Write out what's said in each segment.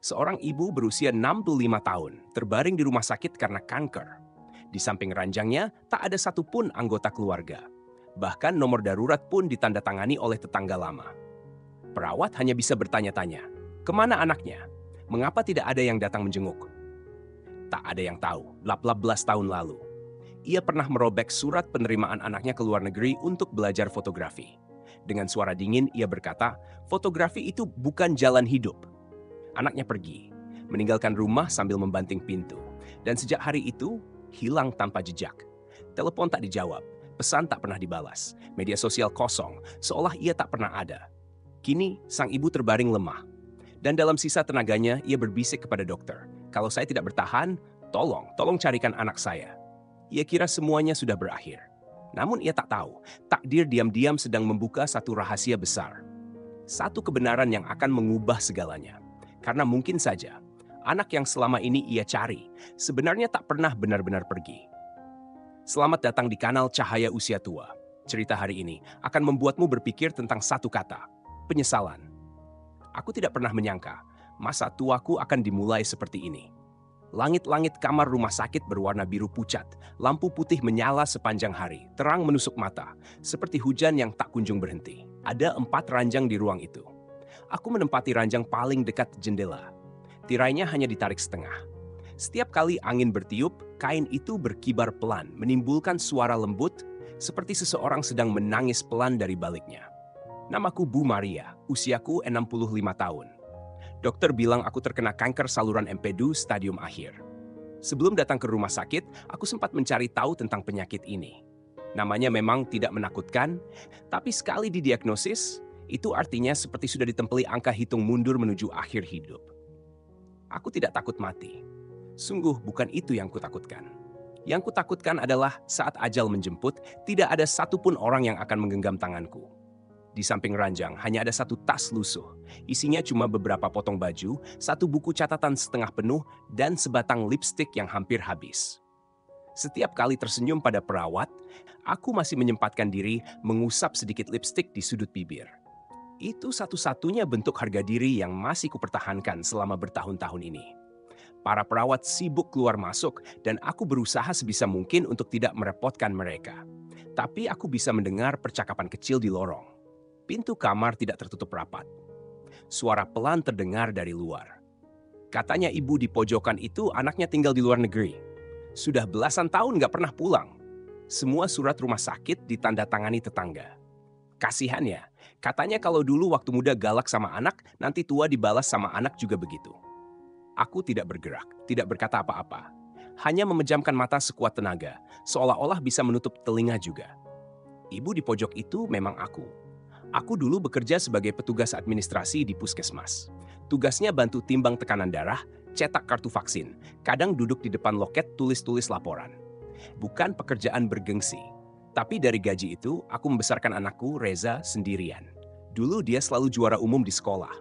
Seorang ibu berusia 65 tahun terbaring di rumah sakit karena kanker. Di samping ranjangnya, tak ada satupun anggota keluarga. Bahkan nomor darurat pun ditandatangani oleh tetangga lama. Perawat hanya bisa bertanya-tanya, kemana anaknya? Mengapa tidak ada yang datang menjenguk? Tak ada yang tahu, 18 tahun lalu. Ia pernah merobek surat penerimaan anaknya ke luar negeri untuk belajar fotografi. Dengan suara dingin, ia berkata, fotografi itu bukan jalan hidup. Anaknya pergi, meninggalkan rumah sambil membanting pintu. Dan sejak hari itu, hilang tanpa jejak. Telepon tak dijawab, pesan tak pernah dibalas, media sosial kosong, seolah ia tak pernah ada. Kini, sang ibu terbaring lemah. Dan dalam sisa tenaganya, ia berbisik kepada dokter, kalau saya tidak bertahan, tolong carikan anak saya. Ia kira semuanya sudah berakhir. Namun ia tak tahu, takdir diam-diam sedang membuka satu rahasia besar. Satu kebenaran yang akan mengubah segalanya. Karena mungkin saja, anak yang selama ini ia cari, sebenarnya tak pernah benar-benar pergi. Selamat datang di kanal Cahaya Usia Tua. Cerita hari ini akan membuatmu berpikir tentang satu kata, penyesalan. Aku tidak pernah menyangka, masa tuaku akan dimulai seperti ini. Langit-langit kamar rumah sakit berwarna biru pucat, lampu putih menyala sepanjang hari, terang menusuk mata, seperti hujan yang tak kunjung berhenti. Ada 4 ranjang di ruang itu. Aku menempati ranjang paling dekat jendela. Tirainya hanya ditarik setengah. Setiap kali angin bertiup, kain itu berkibar pelan, menimbulkan suara lembut, seperti seseorang sedang menangis pelan dari baliknya. Namaku Bu Maria, usiaku 65 tahun. Dokter bilang aku terkena kanker saluran empedu stadium akhir. Sebelum datang ke rumah sakit, aku sempat mencari tahu tentang penyakit ini. Namanya memang tidak menakutkan, tapi sekali didiagnosis, itu artinya seperti sudah ditempeli angka hitung mundur menuju akhir hidup. Aku tidak takut mati. Sungguh bukan itu yang kutakutkan. Yang kutakutkan adalah saat ajal menjemput, tidak ada satupun orang yang akan menggenggam tanganku. Di samping ranjang hanya ada satu tas lusuh. Isinya cuma beberapa potong baju, satu buku catatan setengah penuh, dan sebatang lipstik yang hampir habis. Setiap kali tersenyum pada perawat, aku masih menyempatkan diri mengusap sedikit lipstik di sudut bibir. Itu satu-satunya bentuk harga diri yang masih kupertahankan selama bertahun-tahun ini. Para perawat sibuk keluar masuk dan aku berusaha sebisa mungkin untuk tidak merepotkan mereka. Tapi aku bisa mendengar percakapan kecil di lorong. Pintu kamar tidak tertutup rapat. Suara pelan terdengar dari luar. Katanya ibu di pojokan itu anaknya tinggal di luar negeri. Sudah belasan tahun nggak pernah pulang. Semua surat rumah sakit ditandatangani tetangga. Kasihannya, katanya kalau dulu waktu muda galak sama anak, nanti tua dibalas sama anak juga begitu. Aku tidak bergerak, tidak berkata apa-apa. Hanya memejamkan mata sekuat tenaga, seolah-olah bisa menutup telinga juga. Ibu di pojok itu memang aku. Aku dulu bekerja sebagai petugas administrasi di puskesmas. Tugasnya bantu timbang tekanan darah, cetak kartu vaksin, kadang duduk di depan loket tulis-tulis laporan. Bukan pekerjaan bergengsi, tapi dari gaji itu aku membesarkan anakku Reza sendirian. Dulu dia selalu juara umum di sekolah.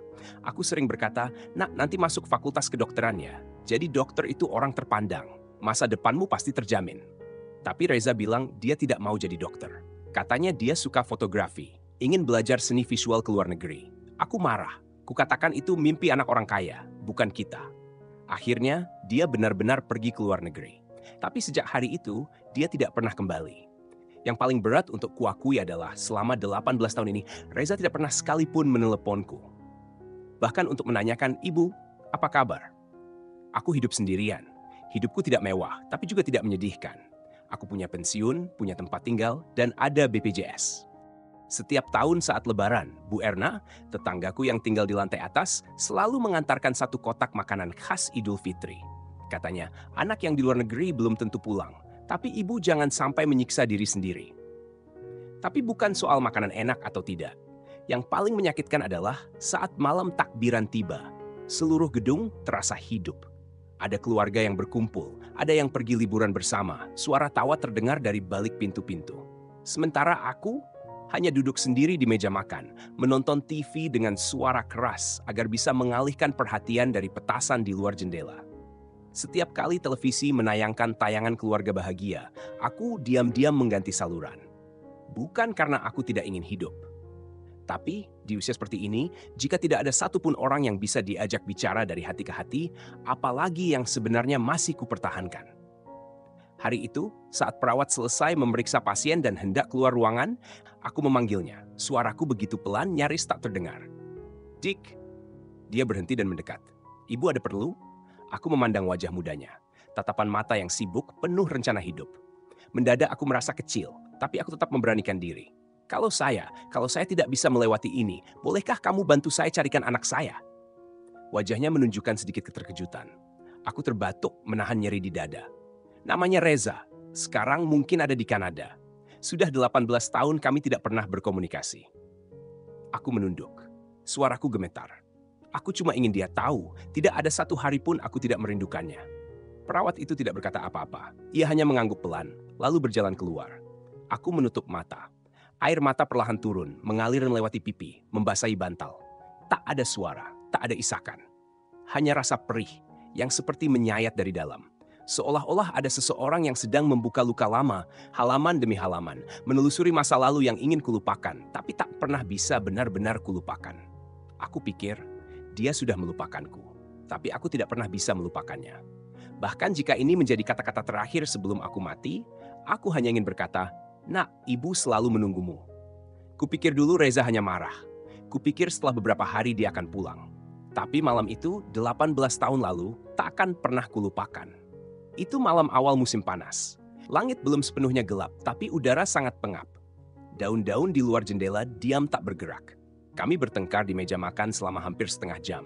Aku sering berkata, "Nak, nanti masuk fakultas kedokteran ya. Jadi dokter itu orang terpandang. Masa depanmu pasti terjamin." Tapi Reza bilang dia tidak mau jadi dokter. Katanya dia suka fotografi, ingin belajar seni visual ke luar negeri. Aku marah. Kukatakan itu mimpi anak orang kaya, bukan kita. Akhirnya, dia benar-benar pergi ke luar negeri. Tapi sejak hari itu, dia tidak pernah kembali. Yang paling berat untuk kuakui adalah selama 18 tahun ini, Reza tidak pernah sekalipun meneleponku. Bahkan untuk menanyakan, "Ibu, apa kabar?" Aku hidup sendirian. Hidupku tidak mewah, tapi juga tidak menyedihkan. Aku punya pensiun, punya tempat tinggal, dan ada BPJS. Setiap tahun saat Lebaran, Bu Erna, tetanggaku yang tinggal di lantai atas, selalu mengantarkan satu kotak makanan khas Idul Fitri. Katanya, anak yang di luar negeri belum tentu pulang, tapi ibu jangan sampai menyiksa diri sendiri. Tapi bukan soal makanan enak atau tidak. Yang paling menyakitkan adalah saat malam takbiran tiba, seluruh gedung terasa hidup. Ada keluarga yang berkumpul, ada yang pergi liburan bersama, suara tawa terdengar dari balik pintu-pintu. Sementara aku hanya duduk sendiri di meja makan, menonton TV dengan suara keras agar bisa mengalihkan perhatian dari petasan di luar jendela. Setiap kali televisi menayangkan tayangan keluarga bahagia, aku diam-diam mengganti saluran. Bukan karena aku tidak ingin hidup, Tapi di usia seperti ini, jika tidak ada satupun orang yang bisa diajak bicara dari hati ke hati, apalagi yang sebenarnya masih kupertahankan. Hari itu, saat perawat selesai memeriksa pasien dan hendak keluar ruangan, aku memanggilnya. Suaraku begitu pelan, nyaris tak terdengar. Dick. Dia berhenti dan mendekat. Ibu ada perlu? Aku memandang wajah mudanya. Tatapan mata yang sibuk, penuh rencana hidup. Mendadak aku merasa kecil, tapi aku tetap memberanikan diri. Kalau saya tidak bisa melewati ini, bolehkah kamu bantu saya carikan anak saya? Wajahnya menunjukkan sedikit keterkejutan. Aku terbatuk menahan nyeri di dada. Namanya Reza, sekarang mungkin ada di Kanada. Sudah 18 tahun kami tidak pernah berkomunikasi. Aku menunduk. Suaraku gemetar. Aku cuma ingin dia tahu, tidak ada satu hari pun aku tidak merindukannya. Perawat itu tidak berkata apa-apa. Ia hanya mengangguk pelan, lalu berjalan keluar. Aku menutup mata. Air mata perlahan turun, mengalir melewati pipi, membasahi bantal. Tak ada suara, tak ada isakan. Hanya rasa perih yang seperti menyayat dari dalam. Seolah-olah ada seseorang yang sedang membuka luka lama, halaman demi halaman, menelusuri masa lalu yang ingin kulupakan, tapi tak pernah bisa benar-benar kulupakan. Aku pikir, dia sudah melupakanku, tapi aku tidak pernah bisa melupakannya. Bahkan jika ini menjadi kata-kata terakhir sebelum aku mati, aku hanya ingin berkata, "Nak, ibu selalu menunggumu." Kupikir dulu Reza hanya marah. Kupikir setelah beberapa hari dia akan pulang. Tapi malam itu, 18 tahun lalu, tak akan pernah kulupakan. Itu malam awal musim panas. Langit belum sepenuhnya gelap, tapi udara sangat pengap. Daun-daun di luar jendela diam tak bergerak. Kami bertengkar di meja makan selama hampir setengah jam.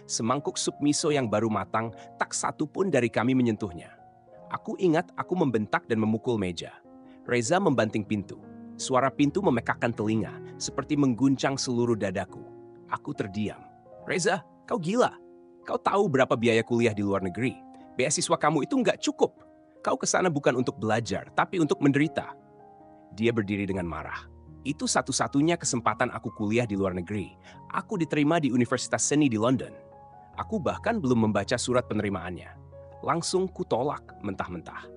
Semangkuk sup miso yang baru matang, tak satu pun dari kami menyentuhnya. Aku ingat aku membentak dan memukul meja. Reza membanting pintu. Suara pintu memekakkan telinga, seperti mengguncang seluruh dadaku. Aku terdiam. "Reza, kau gila. Kau tahu berapa biaya kuliah di luar negeri? Beasiswa kamu itu nggak cukup. Kau kesana bukan untuk belajar, tapi untuk menderita." Dia berdiri dengan marah. Itu satu-satunya kesempatan aku kuliah di luar negeri. Aku diterima di Universitas Seni di London. Aku bahkan belum membaca surat penerimaannya. Langsung kutolak mentah-mentah.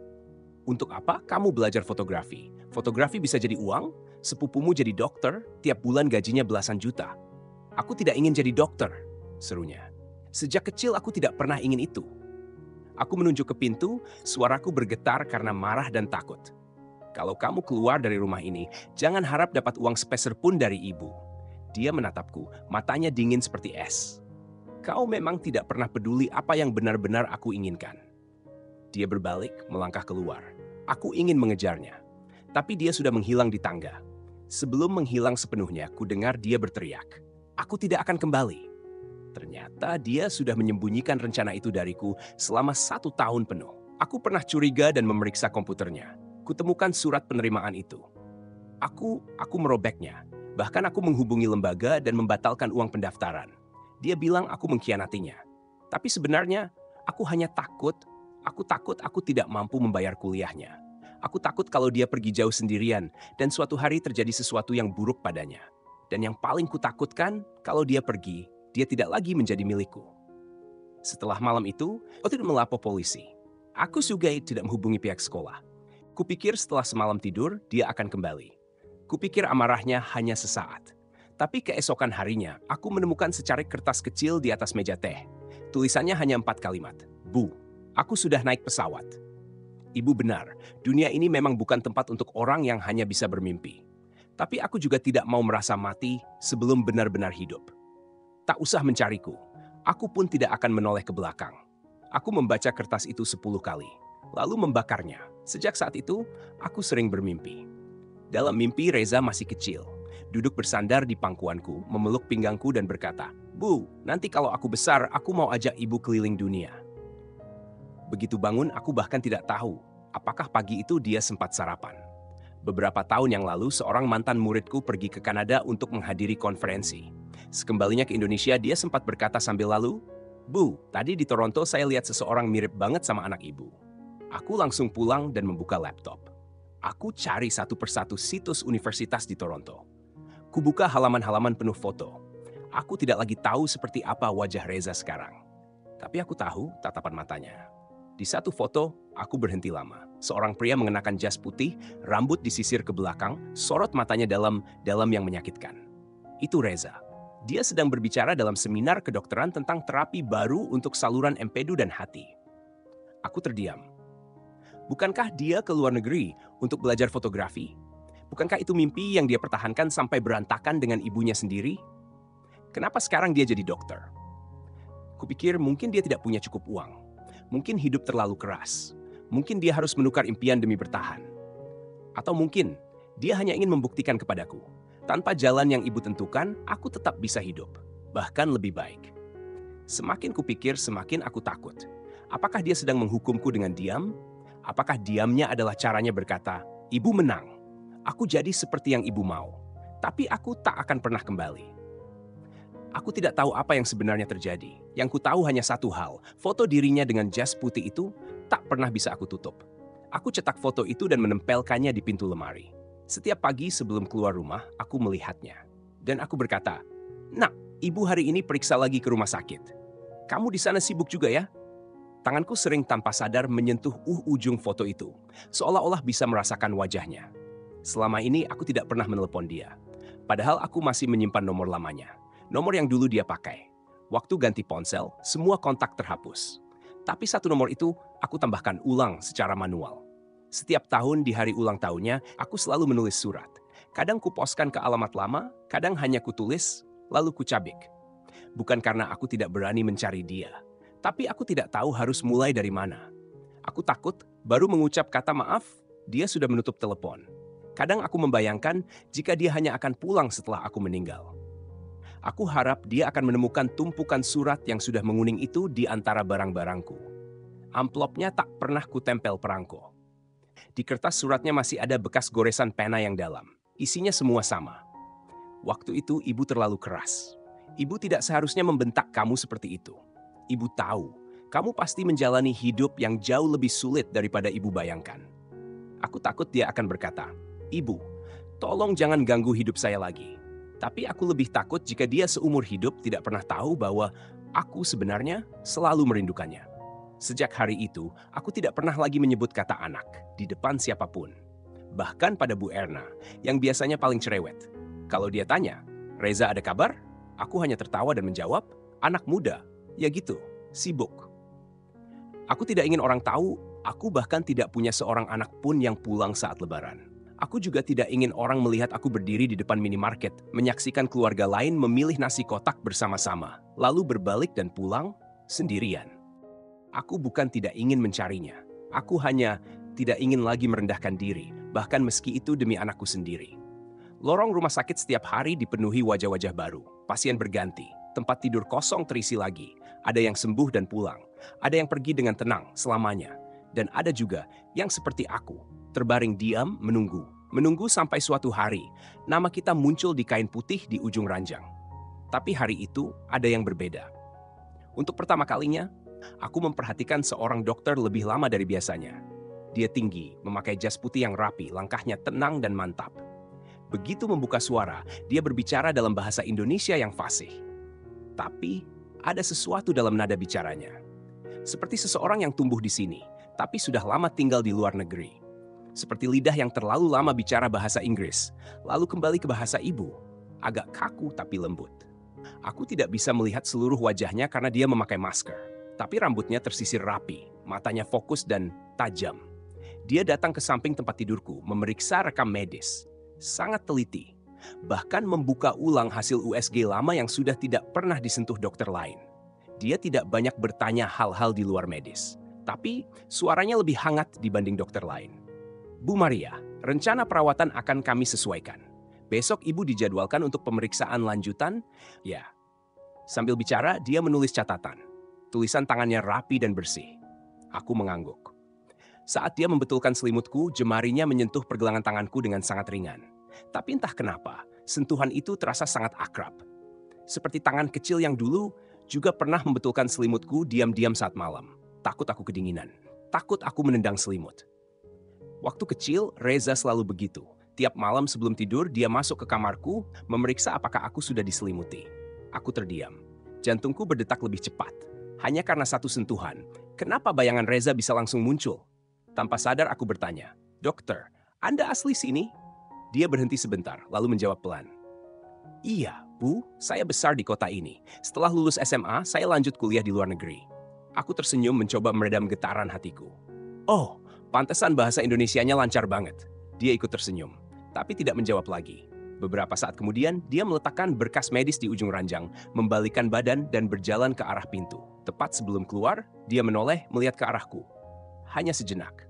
"Untuk apa kamu belajar fotografi? Fotografi bisa jadi uang? Sepupumu jadi dokter, tiap bulan gajinya belasan juta." "Aku tidak ingin jadi dokter," serunya. "Sejak kecil aku tidak pernah ingin itu." Aku menunjuk ke pintu, suaraku bergetar karena marah dan takut. "Kalau kamu keluar dari rumah ini, jangan harap dapat uang sepeser pun dari ibu." Dia menatapku, matanya dingin seperti es. "Kau memang tidak pernah peduli apa yang benar-benar aku inginkan." Dia berbalik, melangkah keluar. Aku ingin mengejarnya, tapi dia sudah menghilang di tangga. Sebelum menghilang sepenuhnya, ku dengar dia berteriak, "Aku tidak akan kembali." Ternyata dia sudah menyembunyikan rencana itu dariku selama 1 tahun penuh. Aku pernah curiga dan memeriksa komputernya. Kutemukan surat penerimaan itu. Aku merobeknya. Bahkan aku menghubungi lembaga dan membatalkan uang pendaftaran. Dia bilang aku mengkhianatinya. Tapi sebenarnya, aku hanya takut. Aku takut aku tidak mampu membayar kuliahnya. Aku takut kalau dia pergi jauh sendirian dan suatu hari terjadi sesuatu yang buruk padanya. Dan yang paling kutakutkan, kalau dia pergi, dia tidak lagi menjadi milikku. Setelah malam itu, aku tidak melapor polisi. Aku juga tidak menghubungi pihak sekolah. Kupikir setelah semalam tidur, dia akan kembali. Kupikir amarahnya hanya sesaat. Tapi keesokan harinya, aku menemukan secarik kertas kecil di atas meja teh. Tulisannya hanya 4 kalimat. "Bu, aku sudah naik pesawat." Ibu benar, dunia ini memang bukan tempat untuk orang yang hanya bisa bermimpi. Tapi aku juga tidak mau merasa mati sebelum benar-benar hidup. Tak usah mencariku, aku pun tidak akan menoleh ke belakang. Aku membaca kertas itu 10 kali, lalu membakarnya. Sejak saat itu, aku sering bermimpi. Dalam mimpi Reza masih kecil, duduk bersandar di pangkuanku, memeluk pinggangku dan berkata, "Bu, nanti kalau aku besar, aku mau ajak ibu keliling dunia." Begitu bangun, aku bahkan tidak tahu apakah pagi itu dia sempat sarapan. Beberapa tahun yang lalu, seorang mantan muridku pergi ke Kanada untuk menghadiri konferensi. Sekembalinya ke Indonesia, dia sempat berkata sambil lalu, "Bu, tadi di Toronto saya lihat seseorang mirip banget sama anak ibu." Aku langsung pulang dan membuka laptop. Aku cari satu persatu situs universitas di Toronto. Kubuka halaman-halaman penuh foto. Aku tidak lagi tahu seperti apa wajah Reza sekarang. Tapi aku tahu tatapan matanya. Di satu foto, aku berhenti lama. Seorang pria mengenakan jas putih, rambut disisir ke belakang, sorot matanya dalam yang menyakitkan. Itu Reza. Dia sedang berbicara dalam seminar kedokteran tentang terapi baru untuk saluran empedu dan hati. Aku terdiam. Bukankah dia ke luar negeri untuk belajar fotografi? Bukankah itu mimpi yang dia pertahankan sampai berantakan dengan ibunya sendiri? Kenapa sekarang dia jadi dokter? Kupikir mungkin dia tidak punya cukup uang. Mungkin hidup terlalu keras. Mungkin dia harus menukar impian demi bertahan. Atau mungkin dia hanya ingin membuktikan kepadaku, tanpa jalan yang ibu tentukan, aku tetap bisa hidup. Bahkan lebih baik. Semakin kupikir, semakin aku takut. Apakah dia sedang menghukumku dengan diam? Apakah diamnya adalah caranya berkata, ibu menang. Aku jadi seperti yang ibu mau. Tapi aku tak akan pernah kembali. Aku tidak tahu apa yang sebenarnya terjadi. Yang ku tahu hanya satu hal, foto dirinya dengan jas putih itu tak pernah bisa aku tutup. Aku cetak foto itu dan menempelkannya di pintu lemari. Setiap pagi sebelum keluar rumah, aku melihatnya. Dan aku berkata, "Nak, ibu hari ini periksa lagi ke rumah sakit. Kamu di sana sibuk juga ya?" Tanganku sering tanpa sadar menyentuh ujung foto itu, seolah-olah bisa merasakan wajahnya. Selama ini aku tidak pernah menelepon dia. Padahal aku masih menyimpan nomor lamanya. Nomor yang dulu dia pakai. Waktu ganti ponsel, semua kontak terhapus. Tapi satu nomor itu aku tambahkan ulang secara manual. Setiap tahun di hari ulang tahunnya, aku selalu menulis surat. Kadang kuposkan ke alamat lama, kadang hanya kutulis, lalu kucabik. Bukan karena aku tidak berani mencari dia, tapi aku tidak tahu harus mulai dari mana. Aku takut, baru mengucap kata maaf, dia sudah menutup telepon. Kadang aku membayangkan jika dia hanya akan pulang setelah aku meninggal. Aku harap dia akan menemukan tumpukan surat yang sudah menguning itu di antara barang-barangku. Amplopnya tak pernah kutempel perangko. Di kertas suratnya masih ada bekas goresan pena yang dalam. Isinya semua sama. Waktu itu ibu terlalu keras. Ibu tidak seharusnya membentak kamu seperti itu. Ibu tahu, kamu pasti menjalani hidup yang jauh lebih sulit daripada ibu bayangkan. Aku takut dia akan berkata, "Ibu, tolong jangan ganggu hidup saya lagi." Tapi aku lebih takut jika dia seumur hidup tidak pernah tahu bahwa aku sebenarnya selalu merindukannya. Sejak hari itu, aku tidak pernah lagi menyebut kata anak di depan siapapun. Bahkan pada Bu Erna, yang biasanya paling cerewet. Kalau dia tanya, "Reza ada kabar?" Aku hanya tertawa dan menjawab, "Anak muda, ya gitu, sibuk." Aku tidak ingin orang tahu, aku bahkan tidak punya seorang anak pun yang pulang saat lebaran. Aku juga tidak ingin orang melihat aku berdiri di depan minimarket, menyaksikan keluarga lain memilih nasi kotak bersama-sama, lalu berbalik dan pulang sendirian. Aku bukan tidak ingin mencarinya. Aku hanya tidak ingin lagi merendahkan diri, bahkan meski itu demi anakku sendiri. Lorong rumah sakit setiap hari dipenuhi wajah-wajah baru. Pasien berganti, tempat tidur kosong terisi lagi. Ada yang sembuh dan pulang. Ada yang pergi dengan tenang selamanya. Dan ada juga yang seperti aku, terbaring diam menunggu. Menunggu sampai suatu hari, nama kita muncul di kain putih di ujung ranjang. Tapi hari itu ada yang berbeda. Untuk pertama kalinya, aku memperhatikan seorang dokter lebih lama dari biasanya. Dia tinggi, memakai jas putih yang rapi, langkahnya tenang dan mantap. Begitu membuka suara, dia berbicara dalam bahasa Indonesia yang fasih. Tapi ada sesuatu dalam nada bicaranya. Seperti seseorang yang tumbuh di sini, tapi sudah lama tinggal di luar negeri. Seperti lidah yang terlalu lama bicara bahasa Inggris, lalu kembali ke bahasa ibu. Agak kaku tapi lembut. Aku tidak bisa melihat seluruh wajahnya karena dia memakai masker. Tapi rambutnya tersisir rapi, matanya fokus dan tajam. Dia datang ke samping tempat tidurku, memeriksa rekam medis. Sangat teliti. Bahkan membuka ulang hasil USG lama yang sudah tidak pernah disentuh dokter lain. Dia tidak banyak bertanya hal-hal di luar medis. Tapi suaranya lebih hangat dibanding dokter lain. "Bu Maria, rencana perawatan akan kami sesuaikan. Besok ibu dijadwalkan untuk pemeriksaan lanjutan." Ya. Sambil bicara, dia menulis catatan. Tulisan tangannya rapi dan bersih. Aku mengangguk. Saat dia membetulkan selimutku, jemarinya menyentuh pergelangan tanganku dengan sangat ringan. Tapi entah kenapa, sentuhan itu terasa sangat akrab. Seperti tangan kecil yang dulu juga pernah membetulkan selimutku diam-diam saat malam. Takut aku kedinginan. Takut aku menendang selimut. Waktu kecil, Reza selalu begitu. Tiap malam sebelum tidur, dia masuk ke kamarku, memeriksa apakah aku sudah diselimuti. Aku terdiam. Jantungku berdetak lebih cepat. Hanya karena satu sentuhan, kenapa bayangan Reza bisa langsung muncul? Tanpa sadar aku bertanya, "Dokter, Anda asli sini?" Dia berhenti sebentar, lalu menjawab pelan, "Iya, Bu, saya besar di kota ini. Setelah lulus SMA, saya lanjut kuliah di luar negeri. Aku tersenyum mencoba meredam getaran hatiku. Oh, pantesan bahasa Indonesianya lancar banget. Dia ikut tersenyum, tapi tidak menjawab lagi. Beberapa saat kemudian, dia meletakkan berkas medis di ujung ranjang, membalikkan badan dan berjalan ke arah pintu. Tepat sebelum keluar, dia menoleh melihat ke arahku. Hanya sejenak.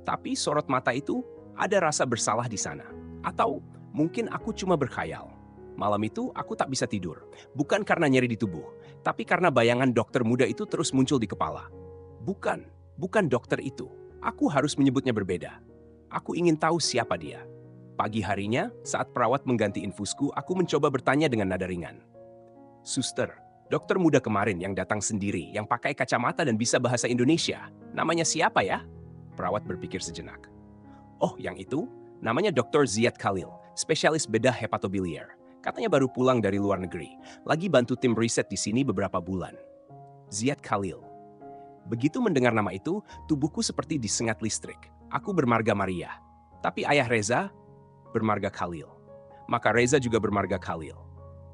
Tapi sorot mata itu ada rasa bersalah di sana. Atau mungkin aku cuma berkhayal. Malam itu aku tak bisa tidur. Bukan karena nyeri di tubuh, tapi karena bayangan dokter muda itu terus muncul di kepala. Bukan dokter itu. Aku harus menyebutnya berbeda. Aku ingin tahu siapa dia. Pagi harinya, saat perawat mengganti infusku, aku mencoba bertanya dengan nada ringan. Suster, dokter muda kemarin yang datang sendiri, yang pakai kacamata dan bisa bahasa Indonesia. Namanya siapa ya? Perawat berpikir sejenak. Oh, yang itu? Namanya Dr. Ziad Khalil, spesialis bedah hepatobiliar. Katanya baru pulang dari luar negeri. Lagi bantu tim riset di sini beberapa bulan. Ziad Khalil. Begitu mendengar nama itu, tubuhku seperti disengat listrik. Aku bermarga Maria. Tapi ayah Reza bermarga Khalil. Maka Reza juga bermarga Khalil.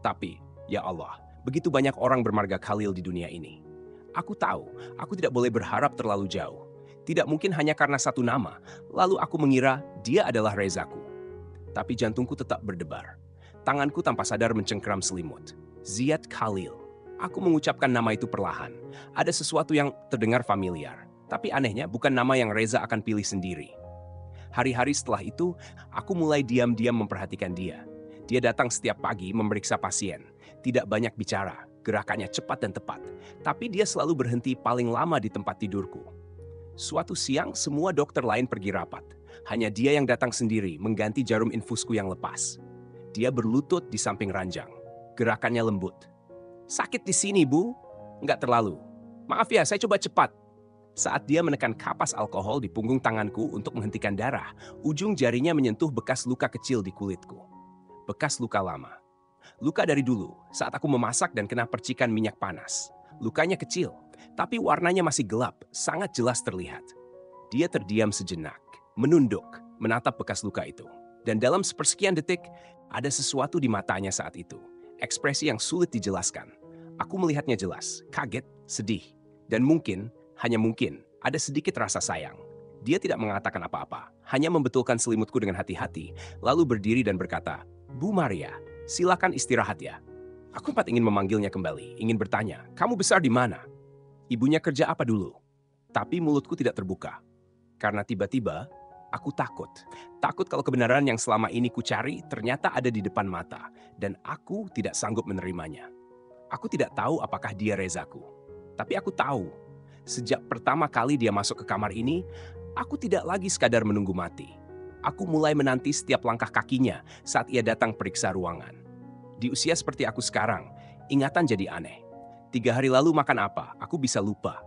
Tapi, ya Allah, begitu banyak orang bermarga Khalil di dunia ini. Aku tahu, aku tidak boleh berharap terlalu jauh. Tidak mungkin hanya karena satu nama, lalu aku mengira dia adalah Rezaku. Tapi jantungku tetap berdebar. Tanganku tanpa sadar mencengkeram selimut. Ziad Khalil. Aku mengucapkan nama itu perlahan. Ada sesuatu yang terdengar familiar. Tapi anehnya bukan nama yang Reza akan pilih sendiri. Hari-hari setelah itu, aku mulai diam-diam memperhatikan dia. Dia datang setiap pagi memeriksa pasien. Tidak banyak bicara, gerakannya cepat dan tepat. Tapi dia selalu berhenti paling lama di tempat tidurku. Suatu siang, semua dokter lain pergi rapat. Hanya dia yang datang sendiri mengganti jarum infusku yang lepas. Dia berlutut di samping ranjang. Gerakannya lembut. Sakit di sini, Bu? Enggak terlalu. Maaf ya, saya coba cepat. Saat dia menekan kapas alkohol di punggung tanganku untuk menghentikan darah, ujung jarinya menyentuh bekas luka kecil di kulitku. Bekas luka lama. Luka dari dulu, saat aku memasak dan kena percikan minyak panas. Lukanya kecil, tapi warnanya masih gelap, sangat jelas terlihat. Dia terdiam sejenak, menunduk, menatap bekas luka itu. Dan dalam sepersekian detik, ada sesuatu di matanya saat itu. Ekspresi yang sulit dijelaskan. Aku melihatnya jelas, kaget, sedih. Dan mungkin, hanya mungkin, ada sedikit rasa sayang. Dia tidak mengatakan apa-apa, hanya membetulkan selimutku dengan hati-hati, lalu berdiri dan berkata, Bu Maria, silakan istirahat ya. Aku sempat ingin memanggilnya kembali, ingin bertanya, kamu besar di mana? Ibunya kerja apa dulu? Tapi mulutku tidak terbuka. Karena tiba-tiba, aku takut. Takut kalau kebenaran yang selama ini kucari ternyata ada di depan mata. Dan aku tidak sanggup menerimanya. Aku tidak tahu apakah dia Rezaku. Tapi aku tahu, sejak pertama kali dia masuk ke kamar ini, aku tidak lagi sekadar menunggu mati. Aku mulai menanti setiap langkah kakinya saat ia datang periksa ruangan. Di usia seperti aku sekarang, ingatan jadi aneh. 3 hari lalu makan apa, aku bisa lupa.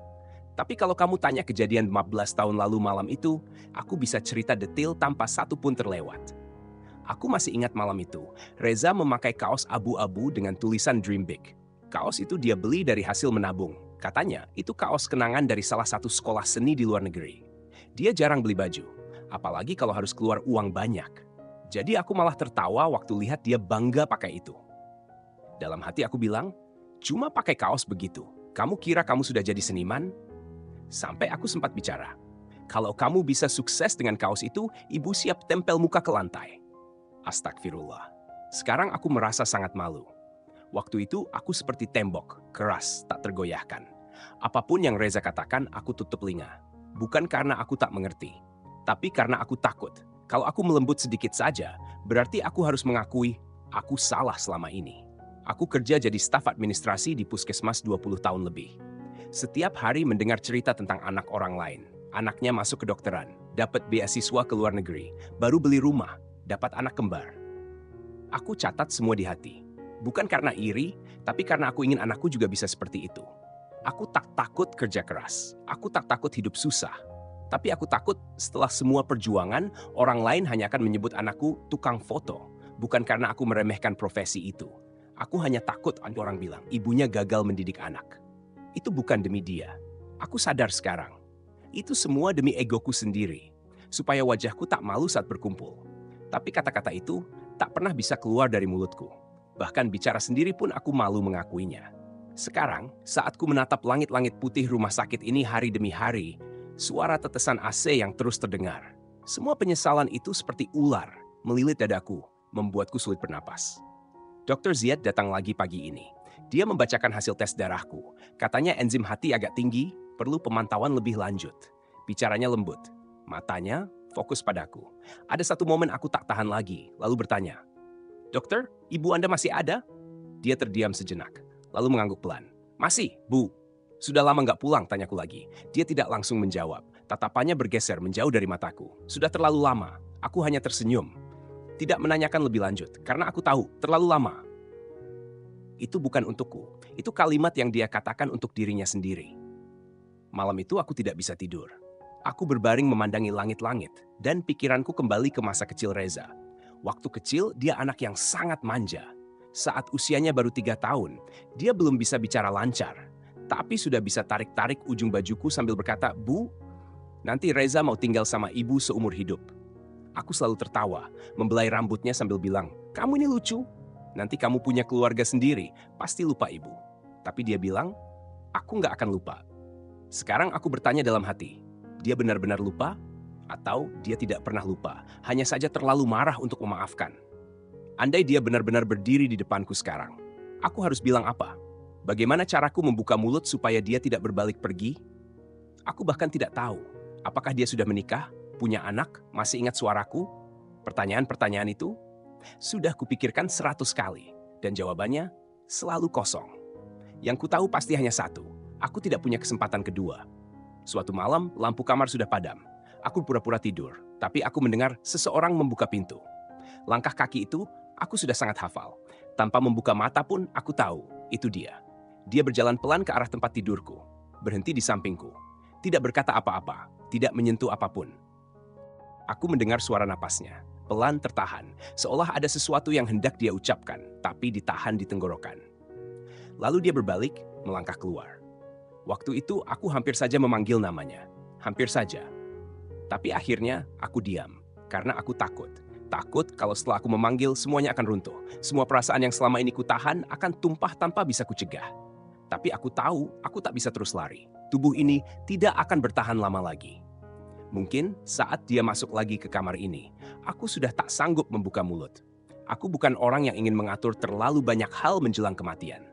Tapi kalau kamu tanya kejadian 15 tahun lalu malam itu, aku bisa cerita detail tanpa satu pun terlewat. Aku masih ingat malam itu, Reza memakai kaos abu-abu dengan tulisan Dream Big. Kaos itu dia beli dari hasil menabung. Katanya, itu kaos kenangan dari salah satu sekolah seni di luar negeri. Dia jarang beli baju, apalagi kalau harus keluar uang banyak. Jadi aku malah tertawa waktu lihat dia bangga pakai itu. Dalam hati aku bilang, cuma pakai kaos begitu. Kamu kira kamu sudah jadi seniman? Sampai aku sempat bicara. Kalau kamu bisa sukses dengan kaos itu, ibu siap tempel muka ke lantai. Astagfirullah. Sekarang aku merasa sangat malu. Waktu itu aku seperti tembok, keras, tak tergoyahkan. Apapun yang Reza katakan, aku tutup telinga. Bukan karena aku tak mengerti, tapi karena aku takut. Kalau aku melembut sedikit saja, berarti aku harus mengakui aku salah selama ini. Aku kerja jadi staf administrasi di puskesmas 20 tahun lebih. Setiap hari mendengar cerita tentang anak orang lain. Anaknya masuk kedokteran, dapat beasiswa ke luar negeri, baru beli rumah, dapat anak kembar. Aku catat semua di hati. Bukan karena iri, tapi karena aku ingin anakku juga bisa seperti itu. Aku tak takut kerja keras. Aku tak takut hidup susah. Tapi aku takut setelah semua perjuangan, orang lain hanya akan menyebut anakku tukang foto. Bukan karena aku meremehkan profesi itu. Aku hanya takut orang bilang, ibunya gagal mendidik anak. Itu bukan demi dia. Aku sadar sekarang. Itu semua demi egoku sendiri. Supaya wajahku tak malu saat berkumpul. Tapi kata-kata itu tak pernah bisa keluar dari mulutku. Bahkan bicara sendiri pun aku malu mengakuinya. Sekarang, saat ku menatap langit-langit putih rumah sakit ini hari demi hari, suara tetesan AC yang terus terdengar. Semua penyesalan itu seperti ular, melilit dadaku, membuatku sulit bernapas. Dr. Ziad datang lagi pagi ini. Dia membacakan hasil tes darahku. Katanya enzim hati agak tinggi, perlu pemantauan lebih lanjut. Bicaranya lembut, matanya fokus padaku. Ada satu momen aku tak tahan lagi, lalu bertanya, "Dokter, ibu Anda masih ada?" Dia terdiam sejenak, lalu mengangguk pelan. "Masih, Bu." "Sudah lama nggak pulang?" tanyaku lagi. Dia tidak langsung menjawab. Tatapannya bergeser menjauh dari mataku. "Sudah terlalu lama." Aku hanya tersenyum. Tidak menanyakan lebih lanjut, karena aku tahu terlalu lama. Itu bukan untukku. Itu kalimat yang dia katakan untuk dirinya sendiri. Malam itu aku tidak bisa tidur. Aku berbaring memandangi langit-langit, dan pikiranku kembali ke masa kecil Reza. Waktu kecil, dia anak yang sangat manja. Saat usianya baru 3 tahun, dia belum bisa bicara lancar. Tapi sudah bisa tarik-tarik ujung bajuku sambil berkata, "Bu, nanti Reza mau tinggal sama ibu seumur hidup." Aku selalu tertawa, membelai rambutnya sambil bilang, "Kamu ini lucu. Nanti kamu punya keluarga sendiri, pasti lupa ibu." Tapi dia bilang, "Aku nggak akan lupa." Sekarang aku bertanya dalam hati, dia benar-benar lupa? Atau dia tidak pernah lupa, hanya saja terlalu marah untuk memaafkan? Andai dia benar-benar berdiri di depanku sekarang, aku harus bilang apa? Bagaimana caraku membuka mulut supaya dia tidak berbalik pergi? Aku bahkan tidak tahu, apakah dia sudah menikah, punya anak, masih ingat suaraku? Pertanyaan-pertanyaan itu sudah kupikirkan 100 kali, dan jawabannya selalu kosong. Yang ku tahu pasti hanya satu, aku tidak punya kesempatan kedua. Suatu malam, lampu kamar sudah padam. Aku pura-pura tidur, tapi aku mendengar seseorang membuka pintu. Langkah kaki itu, aku sudah sangat hafal. Tanpa membuka mata pun, aku tahu, itu dia. Dia berjalan pelan ke arah tempat tidurku, berhenti di sampingku. Tidak berkata apa-apa, tidak menyentuh apapun. Aku mendengar suara napasnya, pelan tertahan, seolah ada sesuatu yang hendak dia ucapkan, tapi ditahan di tenggorokan. Lalu dia berbalik, melangkah keluar. Waktu itu aku hampir saja memanggil namanya, hampir saja. Tapi akhirnya aku diam, karena aku takut. Takut kalau setelah aku memanggil semuanya akan runtuh. Semua perasaan yang selama ini kutahan akan tumpah tanpa bisa kucegah. Tapi aku tahu aku tak bisa terus lari. Tubuh ini tidak akan bertahan lama lagi. Mungkin saat dia masuk lagi ke kamar ini, aku sudah tak sanggup membuka mulut. Aku bukan orang yang ingin mengatur terlalu banyak hal menjelang kematian.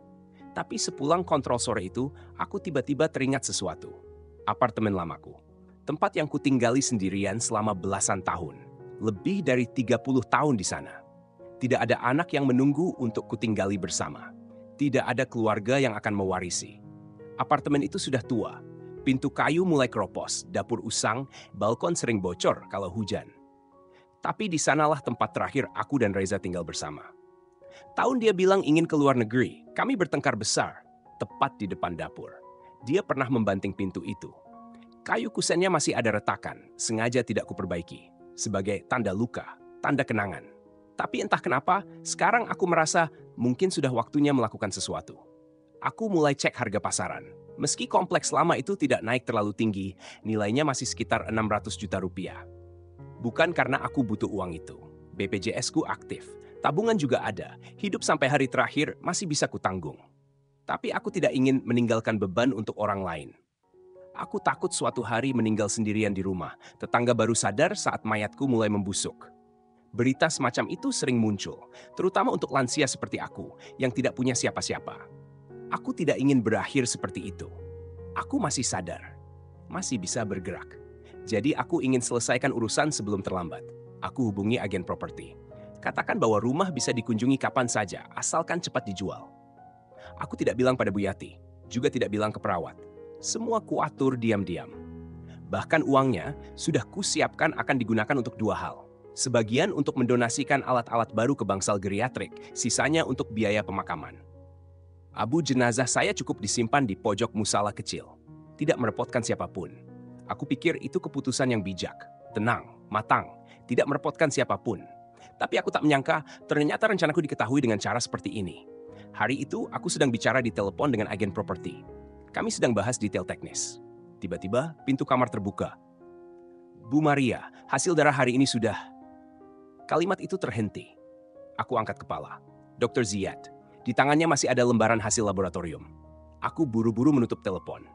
Tapi sepulang kontrol sore itu, aku tiba-tiba teringat sesuatu. Apartemen lamaku. Tempat yang kutinggali sendirian selama belasan tahun. Lebih dari 30 tahun di sana. Tidak ada anak yang menunggu untuk kutinggali bersama. Tidak ada keluarga yang akan mewarisi. Apartemen itu sudah tua. Pintu kayu mulai keropos, dapur usang, balkon sering bocor kalau hujan. Tapi di sanalah tempat terakhir aku dan Reza tinggal bersama. Tahun dia bilang ingin ke luar negeri, kami bertengkar besar, tepat di depan dapur. Dia pernah membanting pintu itu. Kayu kusennya masih ada retakan, sengaja tidak kuperbaiki. Sebagai tanda luka, tanda kenangan. Tapi entah kenapa, sekarang aku merasa mungkin sudah waktunya melakukan sesuatu. Aku mulai cek harga pasaran. Meski kompleks lama itu tidak naik terlalu tinggi, nilainya masih sekitar 600 juta rupiah. Bukan karena aku butuh uang itu. BPJS-ku aktif, tabungan juga ada, hidup sampai hari terakhir masih bisa kutanggung. Tapi aku tidak ingin meninggalkan beban untuk orang lain. Aku takut suatu hari meninggal sendirian di rumah. Tetangga baru sadar saat mayatku mulai membusuk. Berita semacam itu sering muncul, terutama untuk lansia seperti aku yang tidak punya siapa-siapa. Aku tidak ingin berakhir seperti itu. Aku masih sadar, masih bisa bergerak. Jadi aku ingin selesaikan urusan sebelum terlambat. Aku hubungi agen properti. Katakan bahwa rumah bisa dikunjungi kapan saja, asalkan cepat dijual. Aku tidak bilang pada Bu Yati, juga tidak bilang ke perawat. Semua kuatur diam-diam. Bahkan uangnya sudah kusiapkan akan digunakan untuk 2 hal. Sebagian untuk mendonasikan alat-alat baru ke bangsal geriatrik, sisanya untuk biaya pemakaman. Abu jenazah saya cukup disimpan di pojok musala kecil. Tidak merepotkan siapapun. Aku pikir itu keputusan yang bijak, tenang, matang, tidak merepotkan siapapun. Tapi aku tak menyangka ternyata rencanaku diketahui dengan cara seperti ini. Hari itu aku sedang bicara di telepon dengan agen properti. Kami sedang bahas detail teknis. Tiba-tiba pintu kamar terbuka. "Bu Maria, hasil darah hari ini sudah..." Kalimat itu terhenti. Aku angkat kepala. Dr. Ziad. Di tangannya masih ada lembaran hasil laboratorium. Aku buru-buru menutup telepon.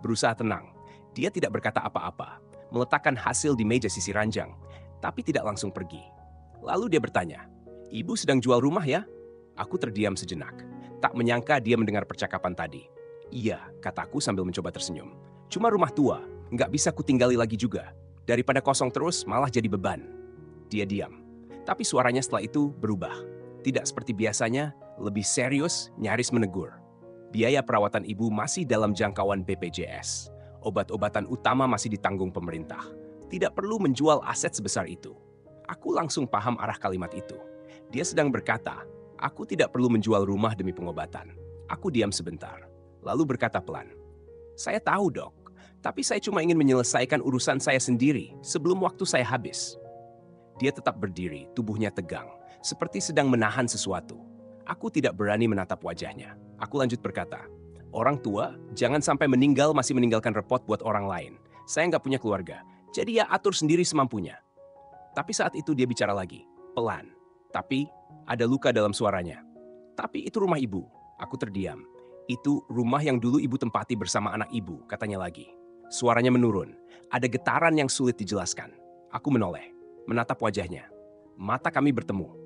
Berusaha tenang. Dia tidak berkata apa-apa. Meletakkan hasil di meja sisi ranjang, tapi tidak langsung pergi. Lalu dia bertanya, "Ibu sedang jual rumah ya?" Aku terdiam sejenak. Tak menyangka dia mendengar percakapan tadi. "Iya," kataku sambil mencoba tersenyum. "Cuma rumah tua, nggak bisa kutinggali lagi juga. Daripada kosong terus, malah jadi beban." Dia diam. Tapi suaranya setelah itu berubah. Tidak seperti biasanya, lebih serius, nyaris menegur. Biaya perawatan ibu masih dalam jangkauan BPJS. Obat-obatan utama masih ditanggung pemerintah. Tidak perlu menjual aset sebesar itu. Aku langsung paham arah kalimat itu. Dia sedang berkata, aku tidak perlu menjual rumah demi pengobatan. Aku diam sebentar. Lalu berkata pelan, "Saya tahu, Dok. Tapi saya cuma ingin menyelesaikan urusan saya sendiri sebelum waktu saya habis." Dia tetap berdiri, tubuhnya tegang, seperti sedang menahan sesuatu. Aku tidak berani menatap wajahnya. Aku lanjut berkata, "Orang tua jangan sampai meninggal masih meninggalkan repot buat orang lain. Saya nggak punya keluarga, jadi ya atur sendiri semampunya." Tapi saat itu dia bicara lagi, pelan. Tapi ada luka dalam suaranya. "Tapi itu rumah ibu." Aku terdiam. "Itu rumah yang dulu ibu tempati bersama anak ibu," katanya lagi. Suaranya menurun. Ada getaran yang sulit dijelaskan. Aku menoleh, menatap wajahnya. Mata kami bertemu.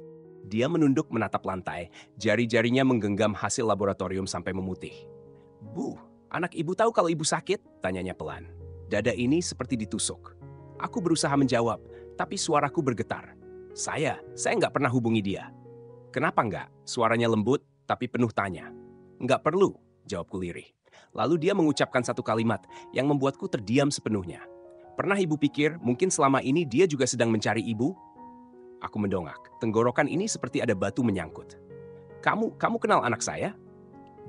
Dia menunduk menatap lantai, jari-jarinya menggenggam hasil laboratorium sampai memutih. "Bu, anak ibu tahu kalau ibu sakit?" tanyanya pelan. Dada ini seperti ditusuk. Aku berusaha menjawab, tapi suaraku bergetar. Saya nggak pernah hubungi dia." "Kenapa nggak?" Suaranya lembut, tapi penuh tanya. "Nggak perlu," jawabku lirih. Lalu dia mengucapkan satu kalimat yang membuatku terdiam sepenuhnya. "Pernah ibu pikir mungkin selama ini dia juga sedang mencari ibu?" Aku mendongak. Tenggorokan ini seperti ada batu menyangkut. Kamu kenal anak saya?"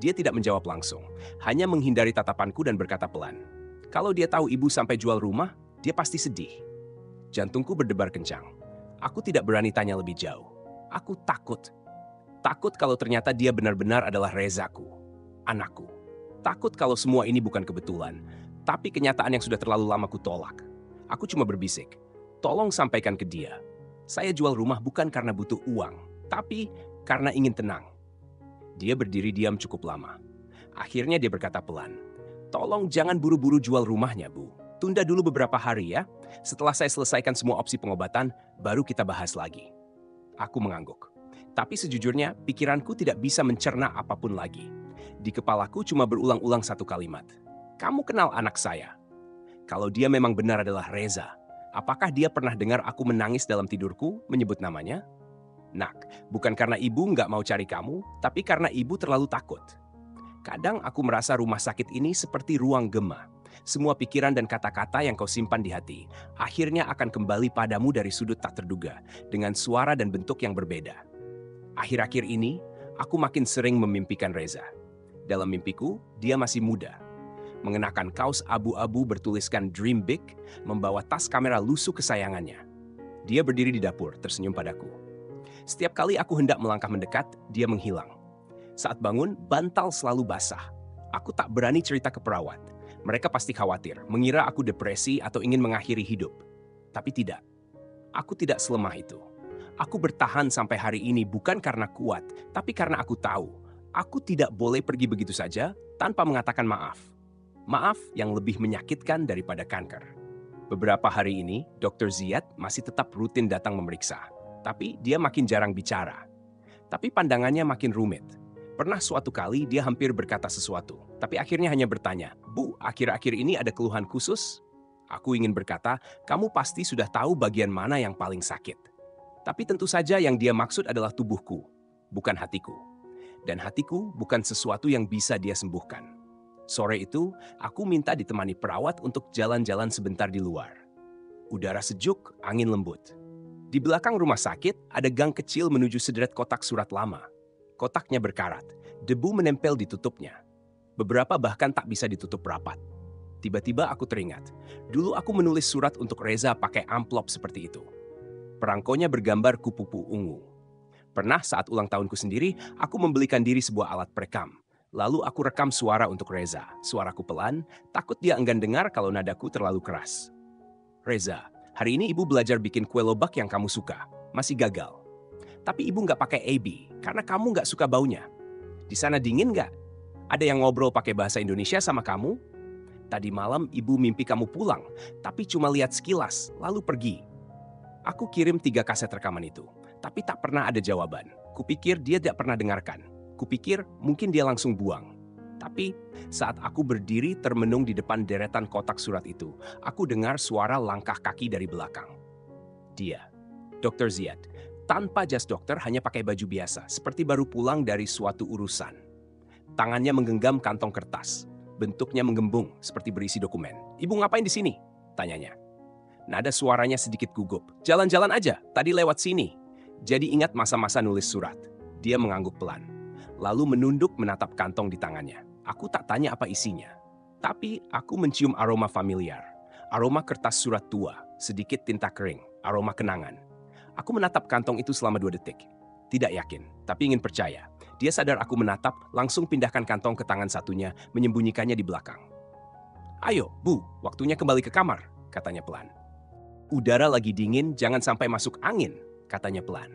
Dia tidak menjawab langsung, hanya menghindari tatapanku dan berkata pelan, "Kalau dia tahu ibu sampai jual rumah, dia pasti sedih." Jantungku berdebar kencang. Aku tidak berani tanya lebih jauh. Aku takut. Takut kalau ternyata dia benar-benar adalah Rezaku, anakku. Takut kalau semua ini bukan kebetulan, tapi kenyataan yang sudah terlalu lama kutolak. Aku cuma berbisik, "Tolong sampaikan ke dia. Saya jual rumah bukan karena butuh uang, tapi karena ingin tenang." Dia berdiri diam cukup lama. Akhirnya dia berkata pelan, "Tolong jangan buru-buru jual rumahnya, Bu. Tunda dulu beberapa hari ya. Setelah saya selesaikan semua opsi pengobatan, baru kita bahas lagi." Aku mengangguk. Tapi sejujurnya, pikiranku tidak bisa mencerna apapun lagi. Di kepalaku cuma berulang-ulang satu kalimat. "Kamu kenal anak saya?" Kalau dia memang benar adalah Reza, apakah dia pernah dengar aku menangis dalam tidurku menyebut namanya? "Nak, bukan karena ibu nggak mau cari kamu, tapi karena ibu terlalu takut." Kadang aku merasa rumah sakit ini seperti ruang gema. Semua pikiran dan kata-kata yang kau simpan di hati, akhirnya akan kembali padamu dari sudut tak terduga, dengan suara dan bentuk yang berbeda. Akhir-akhir ini, aku makin sering memimpikan Reza. Dalam mimpiku, dia masih muda. Mengenakan kaos abu-abu bertuliskan Dream Big, membawa tas kamera lusuh kesayangannya. Dia berdiri di dapur, tersenyum padaku. Setiap kali aku hendak melangkah mendekat, dia menghilang. Saat bangun, bantal selalu basah. Aku tak berani cerita ke perawat. Mereka pasti khawatir, mengira aku depresi atau ingin mengakhiri hidup. Tapi tidak. Aku tidak selemah itu. Aku bertahan sampai hari ini bukan karena kuat, tapi karena aku tahu, aku tidak boleh pergi begitu saja tanpa mengatakan maaf. Maaf yang lebih menyakitkan daripada kanker. Beberapa hari ini, Dr. Ziad masih tetap rutin datang memeriksa. Tapi dia makin jarang bicara. Tapi pandangannya makin rumit. Pernah suatu kali dia hampir berkata sesuatu, tapi akhirnya hanya bertanya, "Bu, akhir-akhir ini ada keluhan khusus?" Aku ingin berkata, "Kamu pasti sudah tahu bagian mana yang paling sakit." Tapi tentu saja yang dia maksud adalah tubuhku, bukan hatiku. Dan hatiku bukan sesuatu yang bisa dia sembuhkan. Sore itu, aku minta ditemani perawat untuk jalan-jalan sebentar di luar. Udara sejuk, angin lembut. Di belakang rumah sakit, ada gang kecil menuju sederet kotak surat lama. Kotaknya berkarat, debu menempel di tutupnya. Beberapa bahkan tak bisa ditutup rapat. Tiba-tiba aku teringat, dulu aku menulis surat untuk Reza pakai amplop seperti itu. Perangkonya bergambar kupu-kupu ungu. Pernah saat ulang tahunku sendiri, aku membelikan diri sebuah alat perekam. Lalu aku rekam suara untuk Reza. Suaraku pelan, takut dia enggan dengar kalau nadaku terlalu keras. "Reza, hari ini ibu belajar bikin kue lobak yang kamu suka. Masih gagal. Tapi ibu nggak pakai AB karena kamu nggak suka baunya. Di sana dingin nggak? Ada yang ngobrol pakai bahasa Indonesia sama kamu? Tadi malam ibu mimpi kamu pulang, tapi cuma lihat sekilas, lalu pergi. Aku kirim 3 kaset rekaman itu, tapi tak pernah ada jawaban. Kupikir dia tidak pernah dengarkan. Kupikir mungkin dia langsung buang. Tapi saat aku berdiri termenung di depan deretan kotak surat itu, aku dengar suara langkah kaki dari belakang. Dia, Dr. Ziad, tanpa jas dokter, hanya pakai baju biasa, seperti baru pulang dari suatu urusan. Tangannya menggenggam kantong kertas. Bentuknya menggembung, seperti berisi dokumen. "Ibu ngapain di sini?" tanyanya. Nada suaranya sedikit gugup. "Jalan-jalan aja, tadi lewat sini." Jadi ingat masa-masa nulis surat. Dia mengangguk pelan, lalu menunduk menatap kantong di tangannya. Aku tak tanya apa isinya. Tapi aku mencium aroma familiar. Aroma kertas surat tua, sedikit tinta kering, aroma kenangan. Aku menatap kantong itu selama 2 detik. Tidak yakin, tapi ingin percaya. Dia sadar aku menatap, langsung pindahkan kantong ke tangan satunya, menyembunyikannya di belakang. "Ayo, Bu, waktunya kembali ke kamar," katanya pelan. "Udara lagi dingin, jangan sampai masuk angin," katanya pelan.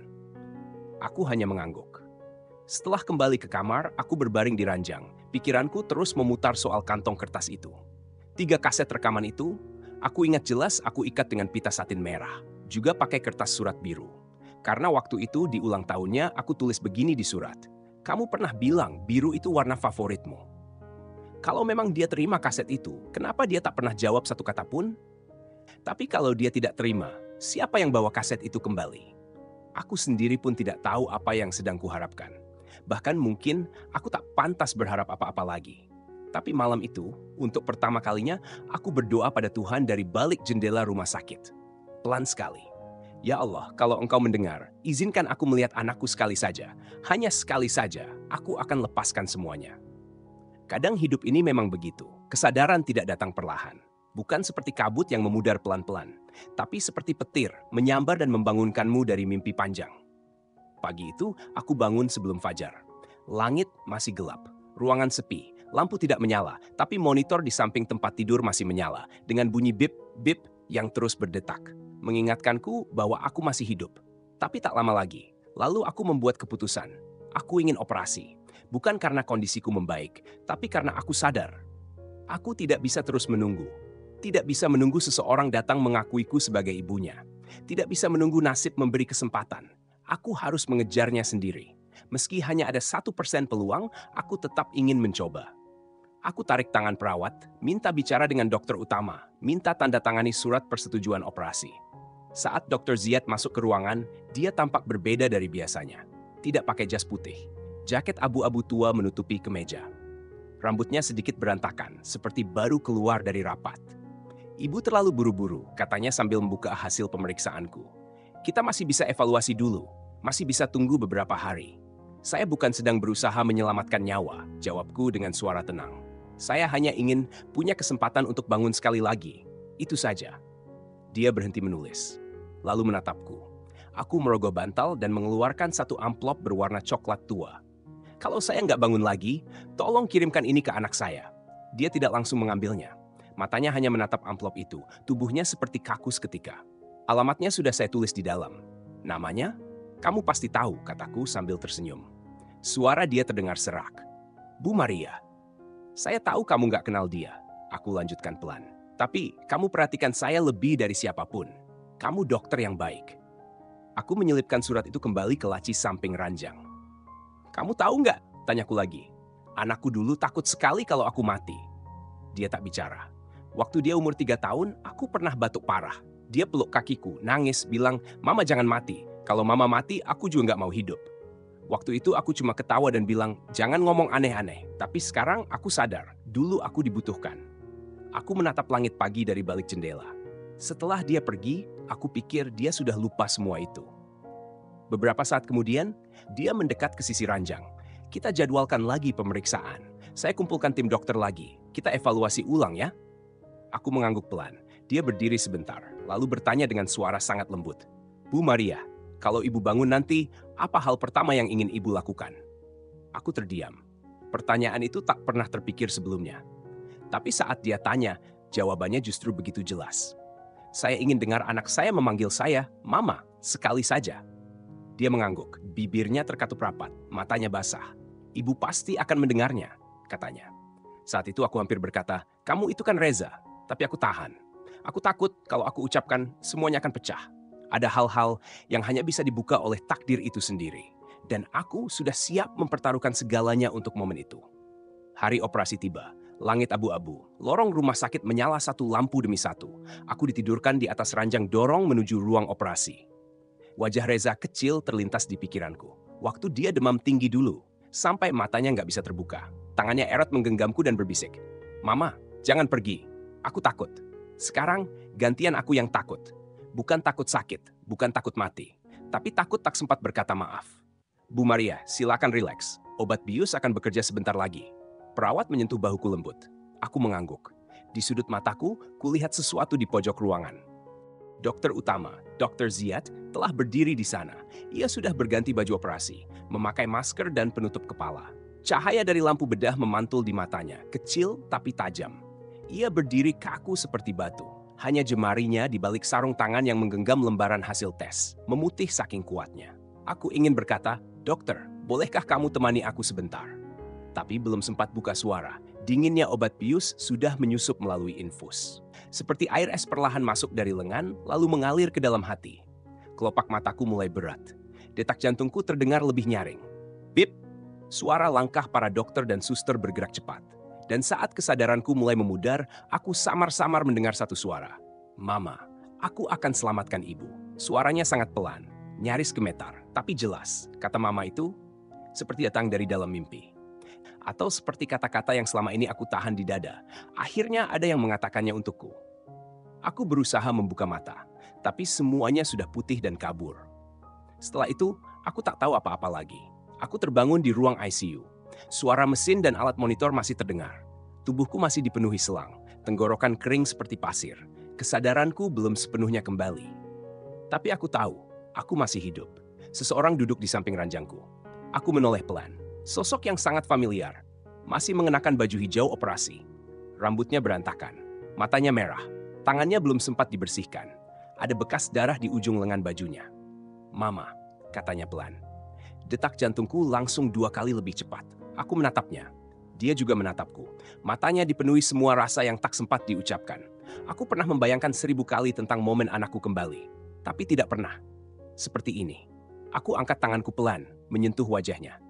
Aku hanya mengangguk. Setelah kembali ke kamar, aku berbaring di ranjang. Pikiranku terus memutar soal kantong kertas itu. 3 kaset rekaman itu, aku ingat jelas aku ikat dengan pita satin merah. Juga pakai kertas surat biru. Karena waktu itu di ulang tahunnya aku tulis begini di surat. "Kamu pernah bilang biru itu warna favoritmu." Kalau memang dia terima kaset itu, kenapa dia tak pernah jawab satu kata pun? Tapi kalau dia tidak terima, siapa yang bawa kaset itu kembali? Aku sendiri pun tidak tahu apa yang sedang kuharapkan. Bahkan mungkin aku tak pantas berharap apa-apa lagi. Tapi malam itu, untuk pertama kalinya, aku berdoa pada Tuhan dari balik jendela rumah sakit. Pelan sekali. "Ya Allah, kalau Engkau mendengar, izinkan aku melihat anakku sekali saja. Hanya sekali saja, aku akan lepaskan semuanya." Kadang hidup ini memang begitu. Kesadaran tidak datang perlahan. Bukan seperti kabut yang memudar pelan-pelan, tapi seperti petir, menyambar dan membangunkanmu dari mimpi panjang. Pagi itu, aku bangun sebelum fajar. Langit masih gelap, ruangan sepi, lampu tidak menyala, tapi monitor di samping tempat tidur masih menyala, dengan bunyi bip-bip yang terus berdetak, mengingatkanku bahwa aku masih hidup. Tapi tak lama lagi, lalu aku membuat keputusan. Aku ingin operasi, bukan karena kondisiku membaik, tapi karena aku sadar. Aku tidak bisa terus menunggu. Tidak bisa menunggu seseorang datang mengakuiku sebagai ibunya. Tidak bisa menunggu nasib memberi kesempatan. Aku harus mengejarnya sendiri. Meski hanya ada 1% peluang, aku tetap ingin mencoba. Aku tarik tangan perawat, minta bicara dengan dokter utama, minta tanda tangani surat persetujuan operasi. Saat Dr. Ziad masuk ke ruangan, dia tampak berbeda dari biasanya. Tidak pakai jas putih. Jaket abu-abu tua menutupi kemeja. Rambutnya sedikit berantakan, seperti baru keluar dari rapat. "Ibu terlalu buru-buru," katanya sambil membuka hasil pemeriksaanku. "Kita masih bisa evaluasi dulu, masih bisa tunggu beberapa hari." "Saya bukan sedang berusaha menyelamatkan nyawa," jawabku dengan suara tenang. "Saya hanya ingin punya kesempatan untuk bangun sekali lagi. Itu saja." Dia berhenti menulis, lalu menatapku. Aku merogoh bantal dan mengeluarkan satu amplop berwarna coklat tua. "Kalau saya nggak bangun lagi, tolong kirimkan ini ke anak saya." Dia tidak langsung mengambilnya. Matanya hanya menatap amplop itu, tubuhnya seperti kaku seketika. "Alamatnya sudah saya tulis di dalam. Namanya? Kamu pasti tahu," kataku sambil tersenyum. Suara dia terdengar serak. "Bu Maria." "Saya tahu kamu nggak kenal dia," aku lanjutkan pelan. "Tapi kamu perhatikan saya lebih dari siapapun. Kamu dokter yang baik." Aku menyelipkan surat itu kembali ke laci samping ranjang. "Kamu tahu nggak?" tanyaku lagi. "Anakku dulu takut sekali kalau aku mati." Dia tak bicara. Waktu dia umur 3 tahun, aku pernah batuk parah. Dia peluk kakiku, nangis, bilang, "Mama jangan mati. Kalau Mama mati, aku juga nggak mau hidup." Waktu itu aku cuma ketawa dan bilang, "Jangan ngomong aneh-aneh." Tapi sekarang aku sadar, dulu aku dibutuhkan. Aku menatap langit pagi dari balik jendela. Setelah dia pergi, aku pikir dia sudah lupa semua itu. Beberapa saat kemudian, dia mendekat ke sisi ranjang. "Kita jadwalkan lagi pemeriksaan. Saya kumpulkan tim dokter lagi. Kita evaluasi ulang ya." Aku mengangguk pelan. Dia berdiri sebentar, lalu bertanya dengan suara sangat lembut. "Bu Maria, kalau ibu bangun nanti, apa hal pertama yang ingin ibu lakukan?" Aku terdiam. Pertanyaan itu tak pernah terpikir sebelumnya. Tapi saat dia tanya, jawabannya justru begitu jelas. "Saya ingin dengar anak saya memanggil saya, Mama, sekali saja." Dia mengangguk, bibirnya terkatup rapat, matanya basah. Ibu pasti akan mendengarnya, katanya. Saat itu aku hampir berkata, kamu itu kan Reza, tapi aku tahan. Aku takut kalau aku ucapkan semuanya akan pecah. Ada hal-hal yang hanya bisa dibuka oleh takdir itu sendiri. Dan aku sudah siap mempertaruhkan segalanya untuk momen itu. Hari operasi tiba. Langit abu-abu, lorong rumah sakit menyala satu lampu demi satu. Aku ditidurkan di atas ranjang dorong menuju ruang operasi. Wajah Reza kecil terlintas di pikiranku. Waktu dia demam tinggi dulu, sampai matanya nggak bisa terbuka. Tangannya erat menggenggamku dan berbisik. Mama, jangan pergi. Aku takut. Sekarang gantian aku yang takut. Bukan takut sakit, bukan takut mati. Tapi takut tak sempat berkata maaf. Bu Maria, silakan rileks. Obat bius akan bekerja sebentar lagi. Perawat menyentuh bahuku lembut. Aku mengangguk. Di sudut mataku, kulihat sesuatu di pojok ruangan. Dokter utama, Dr. Ziad, telah berdiri di sana. Ia sudah berganti baju operasi, memakai masker dan penutup kepala. Cahaya dari lampu bedah memantul di matanya, kecil tapi tajam. Ia berdiri kaku seperti batu. Hanya jemarinya di balik sarung tangan yang menggenggam lembaran hasil tes, memutih saking kuatnya. Aku ingin berkata, dokter, bolehkah kamu temani aku sebentar? Tapi belum sempat buka suara. Dinginnya obat bius sudah menyusup melalui infus. Seperti air es perlahan masuk dari lengan, lalu mengalir ke dalam hati. Kelopak mataku mulai berat. Detak jantungku terdengar lebih nyaring. Bip! Suara langkah para dokter dan suster bergerak cepat. Dan saat kesadaranku mulai memudar, aku samar-samar mendengar satu suara. Mama, aku akan selamatkan ibu. Suaranya sangat pelan, nyaris gemetar, tapi jelas. Kata mama itu seperti datang dari dalam mimpi. Atau seperti kata-kata yang selama ini aku tahan di dada. Akhirnya ada yang mengatakannya untukku. Aku berusaha membuka mata, tapi semuanya sudah putih dan kabur. Setelah itu, aku tak tahu apa-apa lagi. Aku terbangun di ruang ICU. Suara mesin dan alat monitor masih terdengar. Tubuhku masih dipenuhi selang, tenggorokan kering seperti pasir. Kesadaranku belum sepenuhnya kembali. Tapi aku tahu, aku masih hidup. Seseorang duduk di samping ranjangku. Aku menoleh pelan. Sosok yang sangat familiar, masih mengenakan baju hijau operasi. Rambutnya berantakan, matanya merah, tangannya belum sempat dibersihkan. Ada bekas darah di ujung lengan bajunya. Mama, katanya pelan. Detak jantungku langsung 2 kali lebih cepat. Aku menatapnya. Dia juga menatapku. Matanya dipenuhi semua rasa yang tak sempat diucapkan. Aku pernah membayangkan 1000 kali tentang momen anakku kembali. Tapi tidak pernah. Seperti ini. Aku angkat tanganku pelan, menyentuh wajahnya.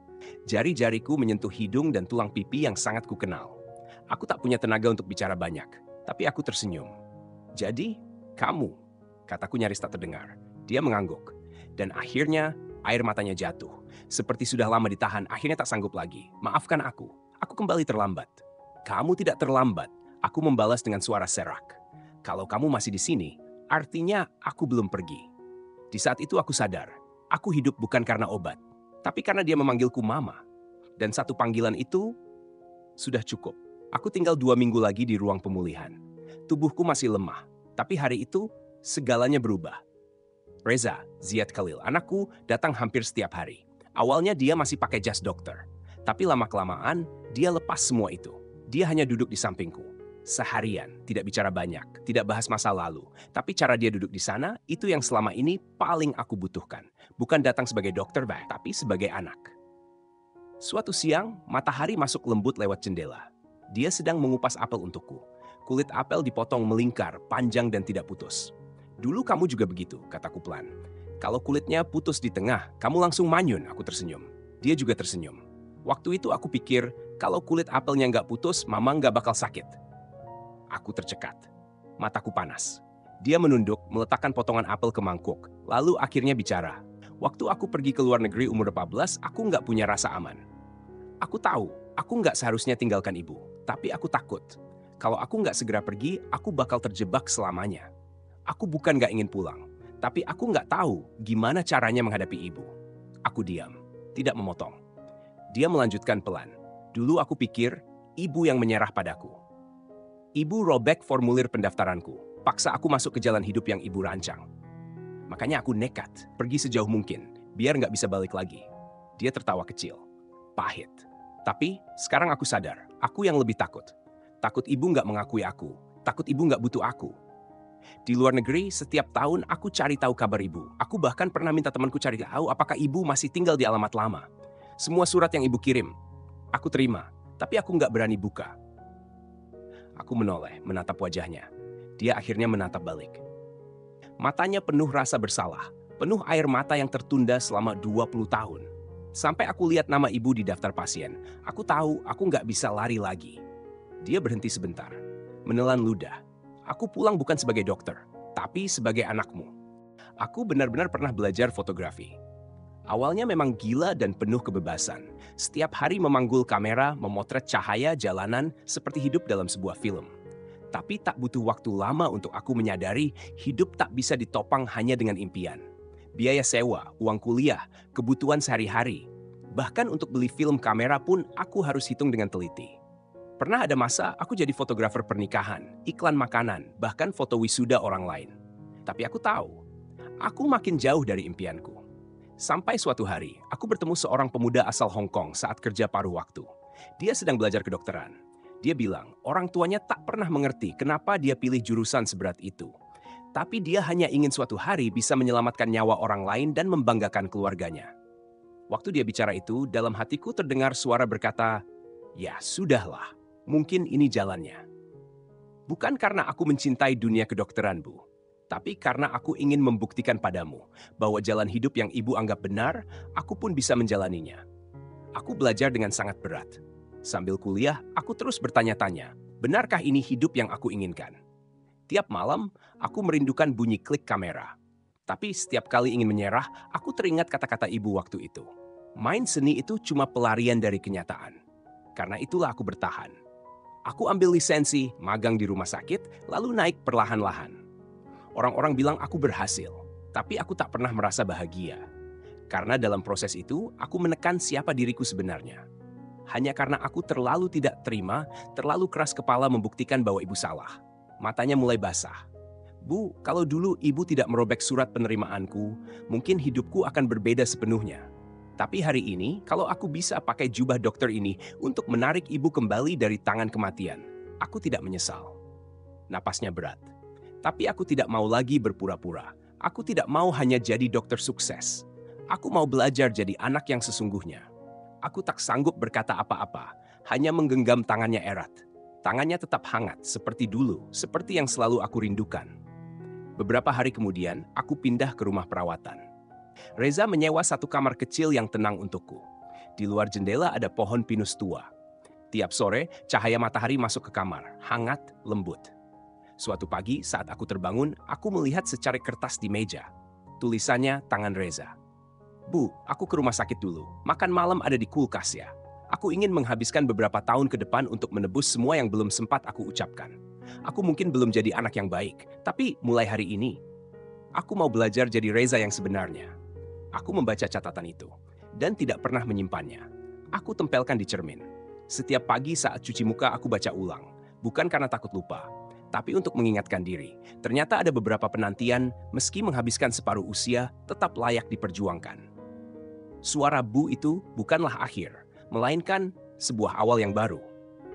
Jari-jariku menyentuh hidung dan tulang pipi yang sangat kukenal. Aku tak punya tenaga untuk bicara banyak, tapi aku tersenyum. Jadi, kamu, kataku nyaris tak terdengar. Dia mengangguk. Dan akhirnya, air matanya jatuh. Seperti sudah lama ditahan, akhirnya tak sanggup lagi. Maafkan aku kembali terlambat. Kamu tidak terlambat, aku membalas dengan suara serak. Kalau kamu masih di sini, artinya aku belum pergi. Di saat itu aku sadar, aku hidup bukan karena obat. Tapi karena dia memanggilku mama. Dan satu panggilan itu sudah cukup. Aku tinggal 2 minggu lagi di ruang pemulihan. Tubuhku masih lemah. Tapi hari itu segalanya berubah. Reza, Ziad Khalil, anakku datang hampir setiap hari. Awalnya dia masih pakai jas dokter. Tapi lama-kelamaan dia lepas semua itu. Dia hanya duduk di sampingku. Seharian, tidak bicara banyak, tidak bahas masa lalu. Tapi cara dia duduk di sana, itu yang selama ini paling aku butuhkan. Bukan datang sebagai dokter, tapi sebagai anak. Suatu siang, matahari masuk lembut lewat jendela. Dia sedang mengupas apel untukku. Kulit apel dipotong melingkar, panjang dan tidak putus. Dulu kamu juga begitu, kataku pelan. Kalau kulitnya putus di tengah, kamu langsung manyun, aku tersenyum. Dia juga tersenyum. Waktu itu aku pikir, kalau kulit apelnya nggak putus, mama nggak bakal sakit. Aku tercekat. Mataku panas. Dia menunduk, meletakkan potongan apel ke mangkuk, lalu akhirnya bicara. Waktu aku pergi ke luar negeri umur 14, aku nggak punya rasa aman. Aku tahu, aku nggak seharusnya tinggalkan ibu, tapi aku takut. Kalau aku nggak segera pergi, aku bakal terjebak selamanya. Aku bukan nggak ingin pulang, tapi aku nggak tahu gimana caranya menghadapi ibu. Aku diam, tidak memotong. Dia melanjutkan pelan. Dulu aku pikir, ibu yang menyerah padaku. Ibu robek formulir pendaftaranku, paksa aku masuk ke jalan hidup yang ibu rancang. Makanya aku nekat, pergi sejauh mungkin, biar nggak bisa balik lagi. Dia tertawa kecil, pahit. Tapi sekarang aku sadar, aku yang lebih takut. Takut ibu nggak mengakui aku, takut ibu nggak butuh aku. Di luar negeri, setiap tahun aku cari tahu kabar ibu. Aku bahkan pernah minta temanku cari tahu apakah ibu masih tinggal di alamat lama. Semua surat yang ibu kirim, aku terima, tapi aku nggak berani buka. Aku menoleh, menatap wajahnya. Dia akhirnya menatap balik. Matanya penuh rasa bersalah, penuh air mata yang tertunda selama 20 tahun. Sampai aku lihat nama ibu di daftar pasien, aku tahu aku nggak bisa lari lagi. Dia berhenti sebentar, menelan ludah. Aku pulang bukan sebagai dokter, tapi sebagai anakmu. Aku benar-benar pernah belajar fotografi. Awalnya memang gila dan penuh kebebasan. Setiap hari memanggul kamera, memotret cahaya jalanan seperti hidup dalam sebuah film. Tapi tak butuh waktu lama untuk aku menyadari hidup tak bisa ditopang hanya dengan impian. Biaya sewa, uang kuliah, kebutuhan sehari-hari. Bahkan untuk beli film kamera pun aku harus hitung dengan teliti. Pernah ada masa aku jadi fotografer pernikahan, iklan makanan, bahkan foto wisuda orang lain. Tapi aku tahu, aku makin jauh dari impianku. Sampai suatu hari, aku bertemu seorang pemuda asal Hong Kong saat kerja paruh waktu. Dia sedang belajar kedokteran. Dia bilang, orang tuanya tak pernah mengerti kenapa dia pilih jurusan seberat itu. Tapi dia hanya ingin suatu hari bisa menyelamatkan nyawa orang lain dan membanggakan keluarganya. Waktu dia bicara itu, dalam hatiku terdengar suara berkata, "Ya sudahlah, mungkin ini jalannya." Bukan karena aku mencintai dunia kedokteran, Bu. Tapi karena aku ingin membuktikan padamu bahwa jalan hidup yang ibu anggap benar, aku pun bisa menjalaninya. Aku belajar dengan sangat berat. Sambil kuliah, aku terus bertanya-tanya, benarkah ini hidup yang aku inginkan? Tiap malam, aku merindukan bunyi klik kamera. Tapi setiap kali ingin menyerah, aku teringat kata-kata ibu waktu itu. Main seni itu cuma pelarian dari kenyataan. Karena itulah aku bertahan. Aku ambil lisensi, magang di rumah sakit, lalu naik perlahan-lahan. Orang-orang bilang aku berhasil, tapi aku tak pernah merasa bahagia. Karena dalam proses itu, aku menekan siapa diriku sebenarnya. Hanya karena aku terlalu tidak terima, terlalu keras kepala membuktikan bahwa ibu salah. Matanya mulai basah. "Bu, kalau dulu ibu tidak merobek surat penerimaanku, mungkin hidupku akan berbeda sepenuhnya. Tapi hari ini, kalau aku bisa pakai jubah dokter ini untuk menarik ibu kembali dari tangan kematian, aku tidak menyesal." Napasnya berat. Tapi aku tidak mau lagi berpura-pura. Aku tidak mau hanya jadi dokter sukses. Aku mau belajar jadi anak yang sesungguhnya. Aku tak sanggup berkata apa-apa, hanya menggenggam tangannya erat. Tangannya tetap hangat, seperti dulu, seperti yang selalu aku rindukan. Beberapa hari kemudian, aku pindah ke rumah perawatan. Reza menyewa satu kamar kecil yang tenang untukku. Di luar jendela ada pohon pinus tua. Tiap sore, cahaya matahari masuk ke kamar, hangat, lembut. Suatu pagi, saat aku terbangun, aku melihat secari kertas di meja. Tulisannya tangan Reza. "Bu, aku ke rumah sakit dulu. Makan malam ada di kulkas ya. Aku ingin menghabiskan beberapa tahun ke depan untuk menebus semua yang belum sempat aku ucapkan. Aku mungkin belum jadi anak yang baik, tapi mulai hari ini, aku mau belajar jadi Reza yang sebenarnya." Aku membaca catatan itu, dan tidak pernah menyimpannya. Aku tempelkan di cermin. Setiap pagi saat cuci muka aku baca ulang, bukan karena takut lupa, tapi untuk mengingatkan diri. Ternyata ada beberapa penantian, meski menghabiskan separuh usia, tetap layak diperjuangkan. Suara Bu itu bukanlah akhir, melainkan sebuah awal yang baru.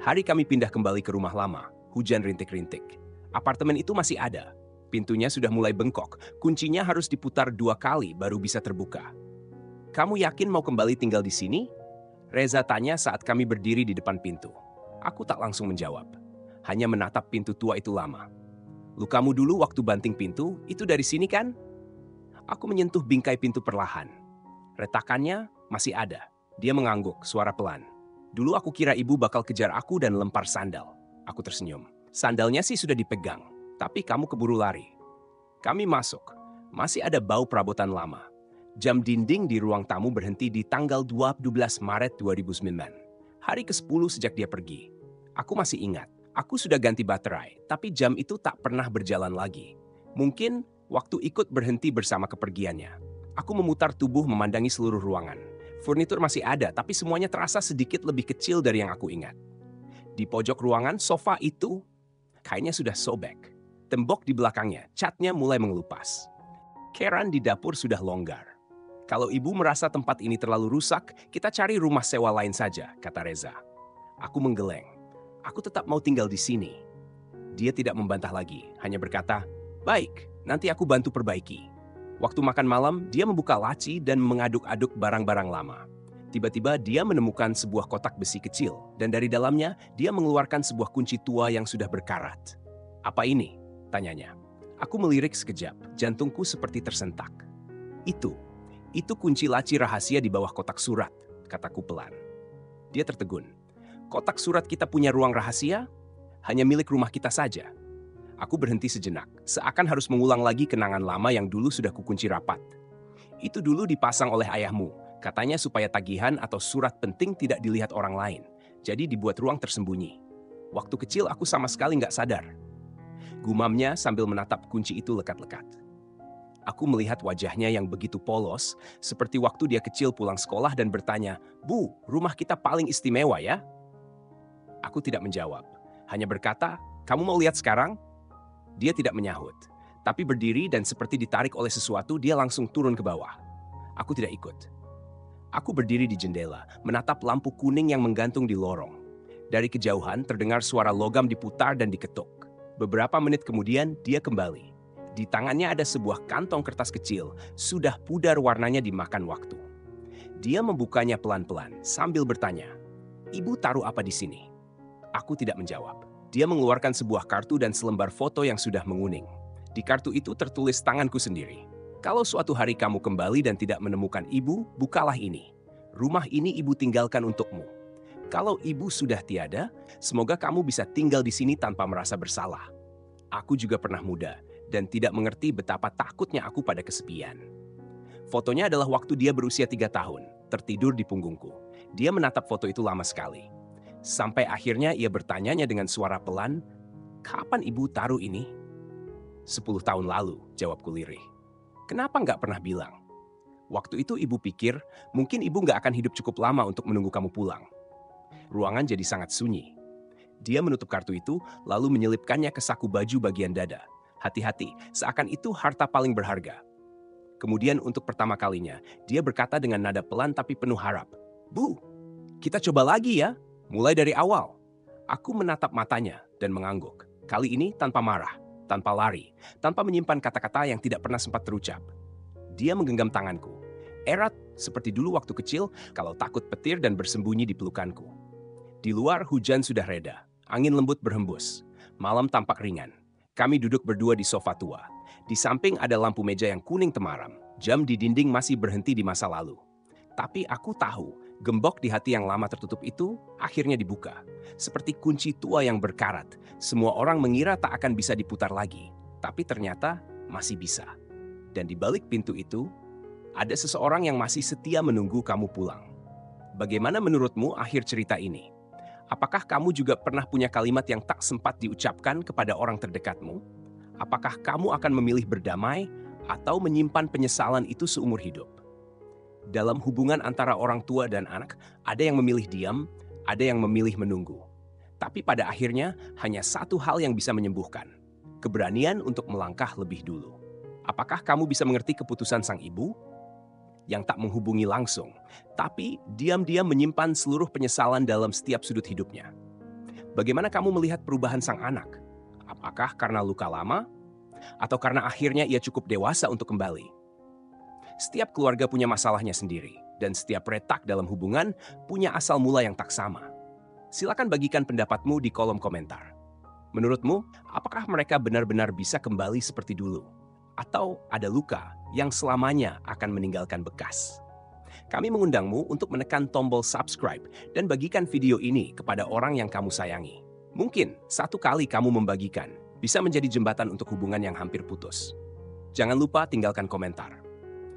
Hari kami pindah kembali ke rumah lama, hujan rintik-rintik. Apartemen itu masih ada. Pintunya sudah mulai bengkok, kuncinya harus diputar 2 kali baru bisa terbuka. "Kamu yakin mau kembali tinggal di sini?" Reza tanya saat kami berdiri di depan pintu. Aku tak langsung menjawab, hanya menatap pintu tua itu lama. "Lukamu dulu waktu banting pintu, itu dari sini kan?" Aku menyentuh bingkai pintu perlahan. Retakannya masih ada. Dia mengangguk, suara pelan. "Dulu aku kira ibu bakal kejar aku dan lempar sandal." Aku tersenyum. "Sandalnya sih sudah dipegang, tapi kamu keburu lari." Kami masuk. Masih ada bau perabotan lama. Jam dinding di ruang tamu berhenti di tanggal 12 Maret 2009. Hari ke-10 sejak dia pergi. Aku masih ingat, aku sudah ganti baterai, tapi jam itu tak pernah berjalan lagi. Mungkin waktu ikut berhenti bersama kepergiannya. Aku memutar tubuh memandangi seluruh ruangan. Furnitur masih ada, tapi semuanya terasa sedikit lebih kecil dari yang aku ingat. Di pojok ruangan, sofa itu kainnya sudah sobek. Tembok di belakangnya, catnya mulai mengelupas. Keran di dapur sudah longgar. "Kalau ibu merasa tempat ini terlalu rusak, kita cari rumah sewa lain saja," kata Reza. Aku menggeleng. Aku tetap mau tinggal di sini. Dia tidak membantah lagi, hanya berkata, Baik, nanti aku bantu perbaiki. Waktu makan malam, dia membuka laci dan mengaduk-aduk barang-barang lama. Tiba-tiba dia menemukan sebuah kotak besi kecil, dan dari dalamnya dia mengeluarkan sebuah kunci tua yang sudah berkarat. "Apa ini?" tanyanya. Aku melirik sekejap, jantungku seperti tersentak. Itu kunci laci rahasia di bawah kotak surat, kataku pelan. Dia tertegun. "Kotak surat kita punya ruang rahasia? Hanya milik rumah kita saja." Aku berhenti sejenak, seakan harus mengulang lagi kenangan lama yang dulu sudah kukunci rapat. "Itu dulu dipasang oleh ayahmu, katanya supaya tagihan atau surat penting tidak dilihat orang lain. Jadi dibuat ruang tersembunyi. Waktu kecil aku sama sekali nggak sadar." Gumamnya sambil menatap kunci itu lekat-lekat. Aku melihat wajahnya yang begitu polos, seperti waktu dia kecil pulang sekolah dan bertanya, "Bu, rumah kita paling istimewa ya?" Aku tidak menjawab, hanya berkata, "Kamu mau lihat sekarang?" Dia tidak menyahut, tapi berdiri dan seperti ditarik oleh sesuatu dia langsung turun ke bawah. Aku tidak ikut. Aku berdiri di jendela, menatap lampu kuning yang menggantung di lorong. Dari kejauhan terdengar suara logam diputar dan diketuk. Beberapa menit kemudian dia kembali. Di tangannya ada sebuah kantong kertas kecil, sudah pudar warnanya dimakan waktu. Dia membukanya pelan-pelan sambil bertanya, "Ibu taruh apa di sini?" Aku tidak menjawab. Dia mengeluarkan sebuah kartu dan selembar foto yang sudah menguning. Di kartu itu tertulis tanganku sendiri. "Kalau suatu hari kamu kembali dan tidak menemukan ibu, bukalah ini. Rumah ini ibu tinggalkan untukmu. Kalau ibu sudah tiada, semoga kamu bisa tinggal di sini tanpa merasa bersalah." Aku juga pernah muda dan tidak mengerti betapa takutnya aku pada kesepian. Fotonya adalah waktu dia berusia 3 tahun, tertidur di punggungku. Dia menatap foto itu lama sekali. Sampai akhirnya ia bertanyanya dengan suara pelan, "Kapan ibu taruh ini?" 10 tahun lalu, jawabku lirih. "Kenapa nggak pernah bilang?" "Waktu itu ibu pikir, mungkin ibu nggak akan hidup cukup lama untuk menunggu kamu pulang." Ruangan jadi sangat sunyi. Dia menutup kartu itu, lalu menyelipkannya ke saku baju bagian dada. Hati-hati, seakan itu harta paling berharga. Kemudian untuk pertama kalinya, dia berkata dengan nada pelan tapi penuh harap, "Bu, kita coba lagi ya. Mulai dari awal." Aku menatap matanya dan mengangguk. Kali ini tanpa marah, tanpa lari, tanpa menyimpan kata-kata yang tidak pernah sempat terucap. Dia menggenggam tanganku. Erat seperti dulu waktu kecil kalau takut petir dan bersembunyi di pelukanku. Di luar hujan sudah reda. Angin lembut berhembus. Malam tampak ringan. Kami duduk berdua di sofa tua. Di samping ada lampu meja yang kuning temaram. Jam di dinding masih berhenti di masa lalu. Tapi aku tahu, gembok di hati yang lama tertutup itu akhirnya dibuka. Seperti kunci tua yang berkarat, semua orang mengira tak akan bisa diputar lagi. Tapi ternyata masih bisa. Dan di balik pintu itu, ada seseorang yang masih setia menunggu kamu pulang. Bagaimana menurutmu akhir cerita ini? Apakah kamu juga pernah punya kalimat yang tak sempat diucapkan kepada orang terdekatmu? Apakah kamu akan memilih berdamai atau menyimpan penyesalan itu seumur hidup? Dalam hubungan antara orang tua dan anak, ada yang memilih diam, ada yang memilih menunggu. Tapi pada akhirnya, hanya satu hal yang bisa menyembuhkan. Keberanian untuk melangkah lebih dulu. Apakah kamu bisa mengerti keputusan sang ibu? Yang tak menghubungi langsung, tapi diam-diam menyimpan seluruh penyesalan dalam setiap sudut hidupnya. Bagaimana kamu melihat perubahan sang anak? Apakah karena luka lama? Atau karena akhirnya ia cukup dewasa untuk kembali? Setiap keluarga punya masalahnya sendiri, dan setiap retak dalam hubungan punya asal mula yang tak sama. Silakan bagikan pendapatmu di kolom komentar. Menurutmu, apakah mereka benar-benar bisa kembali seperti dulu? Atau ada luka yang selamanya akan meninggalkan bekas? Kami mengundangmu untuk menekan tombol subscribe dan bagikan video ini kepada orang yang kamu sayangi. Mungkin satu kali kamu membagikan bisa menjadi jembatan untuk hubungan yang hampir putus. Jangan lupa tinggalkan komentar.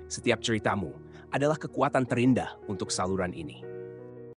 Setiap ceritamu adalah kekuatan terindah untuk saluran ini.